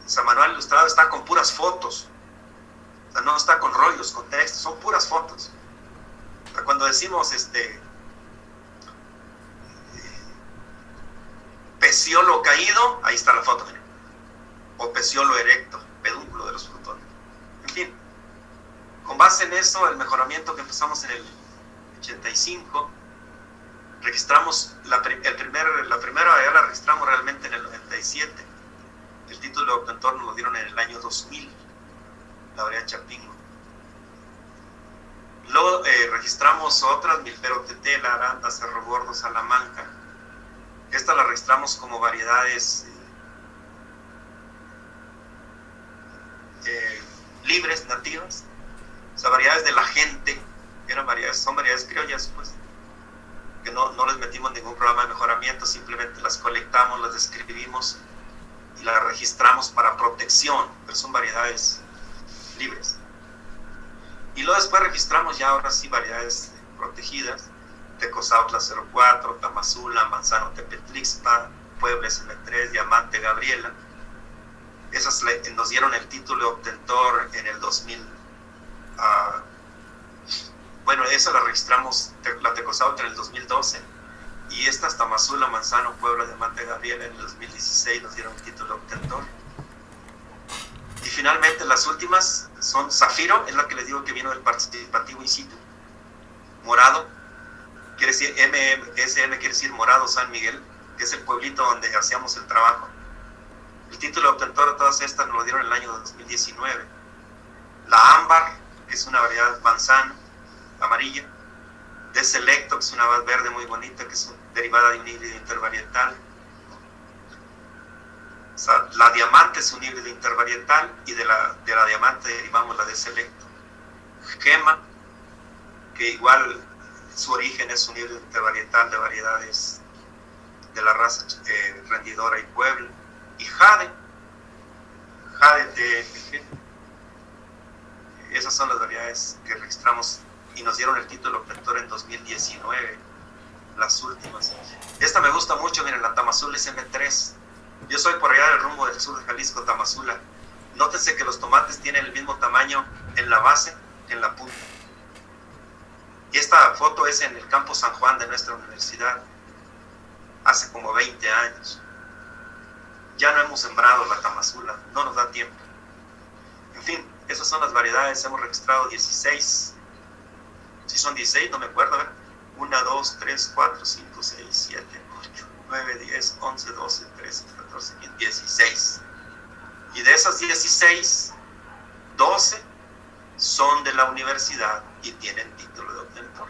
Ese manual ilustrado está con puras fotos. O sea, no está con rollos, con textos, son puras fotos. O sea, cuando decimos peciolo caído, ahí está la foto, miren. O peciolo erecto, pedúnculo de los frutones. En fin, con base en eso, el mejoramiento que empezamos en el 85, registramos la primera variedad la registramos realmente en el 97. El título de obtentor nos lo dieron en el año 2000, la variedad Chapingo. Luego registramos otras, Milpero Tetela, Aranda, Cerro Gordo, Salamanca. Estas las registramos como variedades libres, nativas, o sea, variedades de la gente. Son variedades criollas, pues, que no les metimos ningún programa de mejoramiento, simplemente las colectamos, las describimos y las registramos para protección, pero son variedades libres. Y luego después registramos ya ahora sí variedades protegidas: Tecozautla 04, Tamazula, Manzano Tepetlixpa, Puebla SM3, Diamante Gabriela. Esas nos dieron el título de obtentor en el 2000. Esa la registramos, la Tecozautla, en el 2012, y estas Tamazula, Manzano, Puebla, Diamante Gabriela en el 2016 nos dieron el título de obtentor. Y finalmente las últimas son Zafiro, es la que les digo que vino del participativo in situ. Morado, quiere decir SM, quiere decir Morado San Miguel, que es el pueblito donde hacíamos el trabajo. El título de obtentor de todas estas nos lo dieron en el año 2019. La Ámbar, que es una variedad manzano, amarilla, D-Selecto, que es una avad verde muy bonita, que es derivada de un híbrido intervarietal. O sea, la diamante es un híbrido intervarietal y de la diamante derivamos la D-Selecto. Gema, que igual su origen es un híbrido intervarietal de variedades de la raza Rendidora y Puebla. Y Jade de esas son las variedades que registramos y nos dieron el título obtentor en 2019, las últimas. Esta me gusta mucho, miren, la Tamazula SM3. Yo soy por allá del rumbo del sur de Jalisco, Tamazula. Nótense que los tomates tienen el mismo tamaño en la base que en la punta. Y esta foto es en el campo San Juan de nuestra universidad, hace como 20 años. Ya no hemos sembrado la Tamazula, no nos da tiempo. En fin, esas son las variedades, hemos registrado 16. Si son 16, no me acuerdo, a ver. 1, 2, 3, 4, 5, 6, 7, 8, 9, 10, 11, 12, 13, 14, 15, 16. Y de esas 16, 12 son de la universidad y tienen título de obtentor.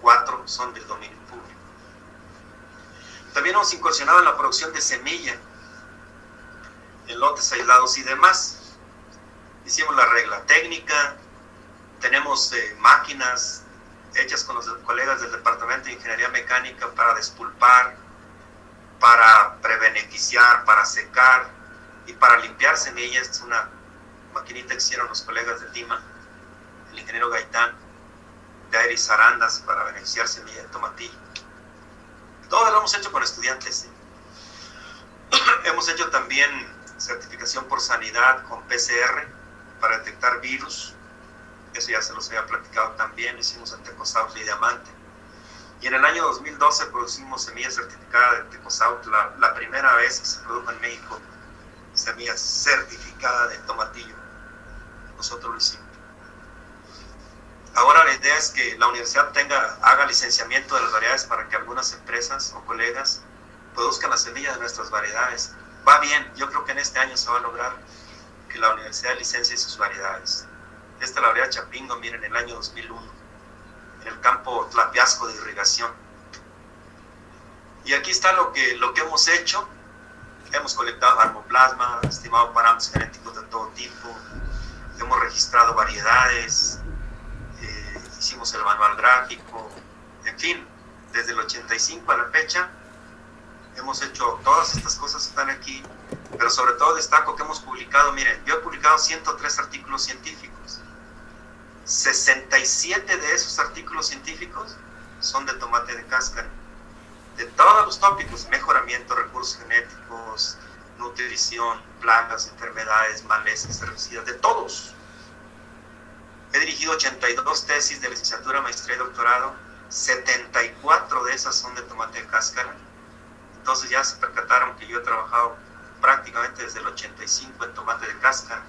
4 son del dominio público. También hemos incursionado en la producción de semilla, en lotes aislados y demás. Hicimos la regla técnica, tenemos máquinas hechas con los colegas del Departamento de Ingeniería Mecánica para despulpar, para prebeneficiar, para secar y para limpiar semillas. Es una maquinita que hicieron los colegas de Lima, el ingeniero Gaitán, de aire y zarandas para beneficiar semilla de tomatillo. Todo lo hemos hecho con estudiantes, ¿sí? Hemos hecho también certificación por sanidad con PCR para detectar virus. Eso ya se los había platicado también. Hicimos el Tecozautla y Diamante. Y en el año 2012 producimos semilla certificada de Tecozautla, la primera vez que se produjo en México semilla certificada de tomatillo. Nosotros lo hicimos. Ahora la idea es que la universidad haga licenciamiento de las variedades para que algunas empresas o colegas produzcan la semilla de nuestras variedades. Va bien, yo creo que en este año se va a lograr que la universidad licencie sus variedades. Esta es la variedad Chapingo, miren, en el año 2001, en el campo Tlapiasco de irrigación. Y aquí está lo que hemos hecho. Hemos colectado armoplasma, estimado parámetros genéticos de todo tipo, hemos registrado variedades, hicimos el manual gráfico, en fin, desde el 85 a la fecha hemos hecho todas estas cosas que están aquí, pero sobre todo destaco que hemos publicado, miren, yo he publicado 103 artículos científicos, 67 de esos artículos científicos son de tomate de cáscara, de todos los tópicos: mejoramiento, recursos genéticos, nutrición, plagas, enfermedades, malezas, herbicidas, de todos. He dirigido 82 tesis de licenciatura, maestría y doctorado, 74 de esas son de tomate de cáscara. Entonces ya se percataron que yo he trabajado prácticamente desde el 85 en tomate de cáscara.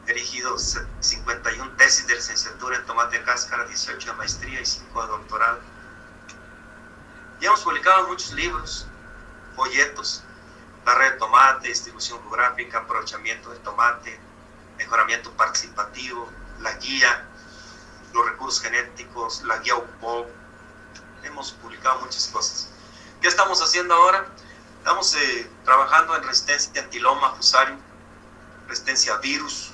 He dirigido 51 tesis de licenciatura en tomate de cáscara, 18 de maestría y 5 de doctorado. Y hemos publicado muchos libros, folletos: la red de tomate, distribución geográfica, aprovechamiento del tomate, mejoramiento participativo, la guía, los recursos genéticos, la guía UPOL. Hemos publicado muchas cosas. ¿Qué estamos haciendo ahora? Estamos trabajando en resistencia antiloma, fusarium, resistencia a virus.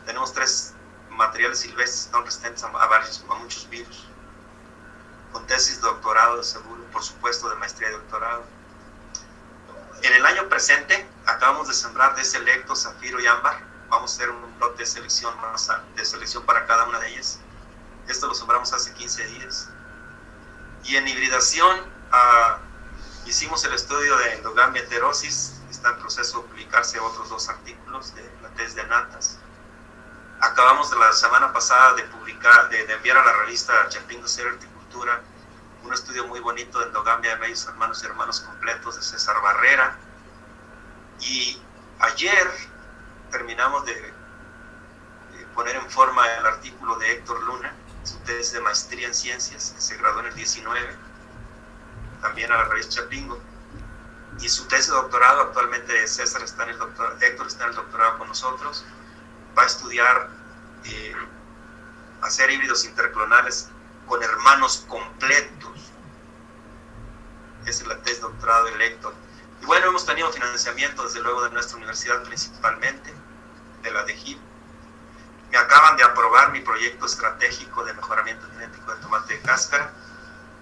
Tenemos 3 materiales silvestres que son resistentes a muchos virus, con tesis de doctorado de seguro, por supuesto de maestría y doctorado. En el año presente acabamos de sembrar D-Selecto, Zafiro y Ámbar. Vamos a hacer un lote de selección para cada una de ellas. Esto lo sembramos hace 15 días. Y en hibridación hicimos el estudio de endogamia heterosis. Está en proceso de publicarse otros 2 artículos de la tesis de Natas. Acabamos de la semana pasada de publicar, de enviar a la revista Chapingo Serie Horticultura un estudio muy bonito de endogamia de medios hermanos y hermanos completos de César Barrera. Y ayer terminamos de poner en forma el artículo de Héctor Luna, su tesis de maestría en ciencias, que se graduó en el 19, también a la revista Chapingo. Y su tesis de doctorado, actualmente Héctor está en el doctorado con nosotros. Va a estudiar hacer híbridos interclonales con hermanos completos. Esa es la tesis de doctorado de Héctor. Y bueno, hemos tenido financiamiento desde luego de nuestra universidad principalmente, de la de GIP. Me acaban de aprobar mi proyecto estratégico de mejoramiento genético de tomate de cáscara.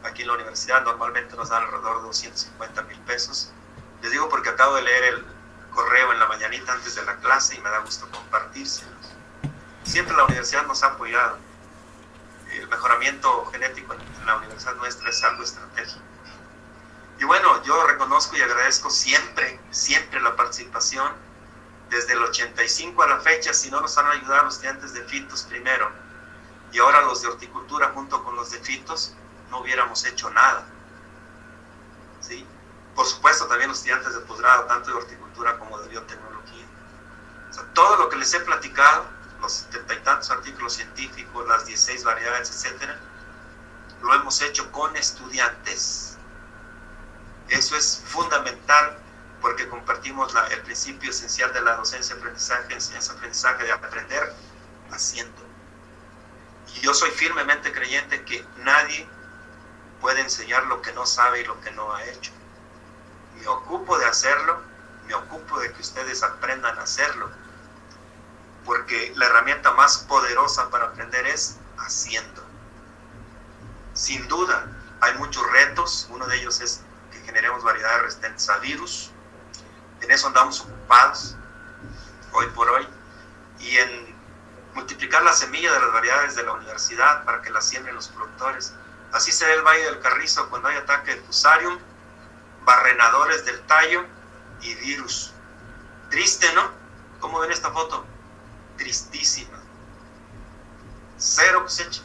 Aquí en la universidad normalmente nos dan alrededor de 250,000 pesos. Les digo porque acabo de leer el correo en la mañanita antes de la clase y me da gusto compartírselos. Siempre la universidad nos ha apoyado. El mejoramiento genético en la universidad nuestra es algo estratégico. Y bueno, yo reconozco y agradezco siempre la participación. Desde el 85 a la fecha, si no nos han ayudado los estudiantes de fitos primero y ahora los de horticultura junto con los de fitos, no hubiéramos hecho nada. ¿Sí? Por supuesto, también los estudiantes de posgrado, tanto de horticultura como de biotecnología. O sea, todo lo que les he platicado, los 70 y tantos artículos científicos, las 16 variedades, etcétera, lo hemos hecho con estudiantes. Eso es fundamental porque compartimos el principio esencial de la docencia-aprendizaje, enseñanza-aprendizaje, de aprender haciendo. Y yo soy firmemente creyente que nadie puede enseñar lo que no sabe y lo que no ha hecho. Me ocupo de hacerlo, me ocupo de que ustedes aprendan a hacerlo, porque la herramienta más poderosa para aprender es haciendo. Sin duda, hay muchos retos. Uno de ellos es que generemos variedades resistentes a virus. En eso andamos ocupados hoy por hoy, y en multiplicar la semilla de las variedades de la universidad para que las siembren los productores. Así se ve el Valle del Carrizo cuando hay ataque de Fusarium, barrenadores del tallo y virus. Triste, ¿no? ¿Cómo ven esta foto? Tristísima. Cero cosecha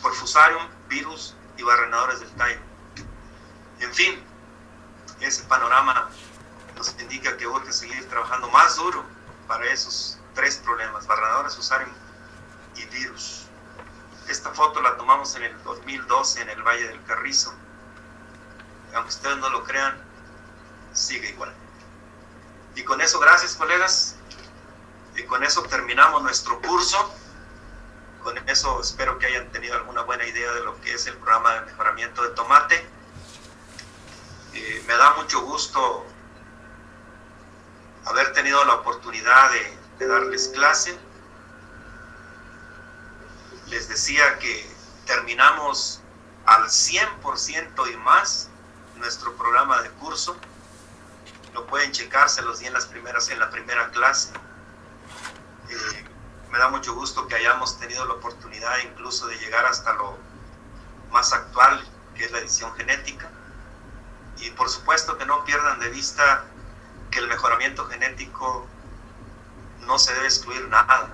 por Fusarium, virus y barrenadores del tallo. En fin, ese panorama nos indica que urge seguir trabajando más duro para esos tres problemas: barrenadores, Fusarium y virus. Esta foto la tomamos en el 2012 en el Valle del Carrizo. Aunque ustedes no lo crean, sigue igual. Y con eso, gracias colegas, y con eso terminamos nuestro curso. Con eso espero que hayan tenido alguna buena idea de lo que es el programa de mejoramiento de tomate. Me da mucho gusto haber tenido la oportunidad de darles clase. Les decía que terminamos al 100% y más nuestro programa de curso. Lo pueden checar, se los di en la primera clase. Me da mucho gusto que hayamos tenido la oportunidad incluso de llegar hasta lo más actual, que es la edición genética. Y por supuesto que no pierdan de vista que el mejoramiento genético no se debe excluir nada.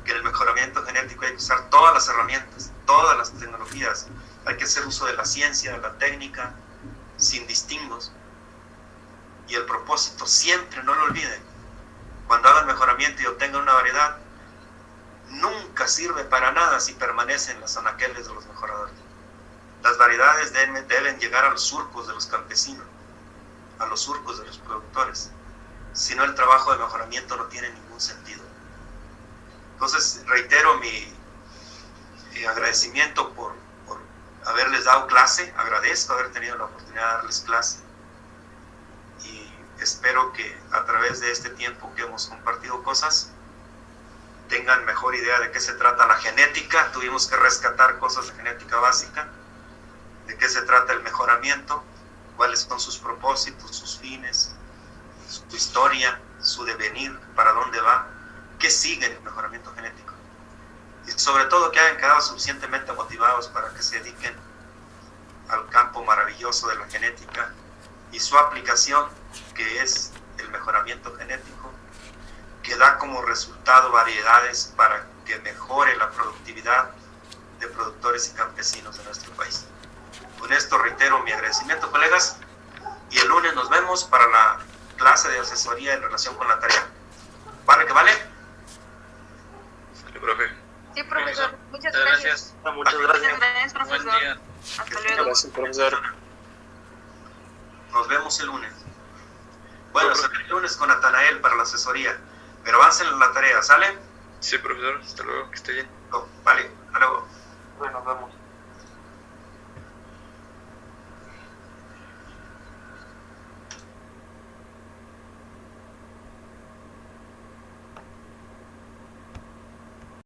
Que en el mejoramiento genético hay que usar todas las herramientas, todas las tecnologías. Hay que hacer uso de la ciencia, de la técnica, sin distingos. Y el propósito siempre, no lo olviden, cuando hagan mejoramiento y obtengan una variedad, nunca sirve para nada si permanecen los anaqueles de los mejoradores. Las variedades deben llegar a los surcos de los campesinos, a los surcos de los productores. Si no, el trabajo de mejoramiento no tiene ningún sentido. Entonces, reitero mi agradecimiento por haberles dado clase. Agradezco haber tenido la oportunidad de darles clase. Y espero que a través de este tiempo que hemos compartido cosas, tengan mejor idea de qué se trata la genética. Tuvimos que rescatar cosas de genética básica, de qué se trata el mejoramiento, cuáles son sus propósitos, sus fines, su historia, su devenir, para dónde va, qué sigue en el mejoramiento genético. Y sobre todo que hayan quedado suficientemente motivados para que se dediquen al campo maravilloso de la genética y su aplicación, que es el mejoramiento genético, que da como resultado variedades para que mejore la productividad de productores y campesinos de nuestro país. Con esto reitero mi agradecimiento, colegas, y el lunes nos vemos para la clase de asesoría en relación con la tarea. ¿Vale que vale? Sí, profe. Sí, profesor. Muchas gracias. Muchas gracias. Muchas gracias, profesor. Buen día. Hasta luego. Gracias, profesor. Nos vemos el lunes. Bueno, será el lunes con Natanael para la asesoría, pero avancen en la tarea, ¿sale? Sí, profesor. Hasta luego. Que esté bien. Vale, hasta luego. Bueno, nos vemos.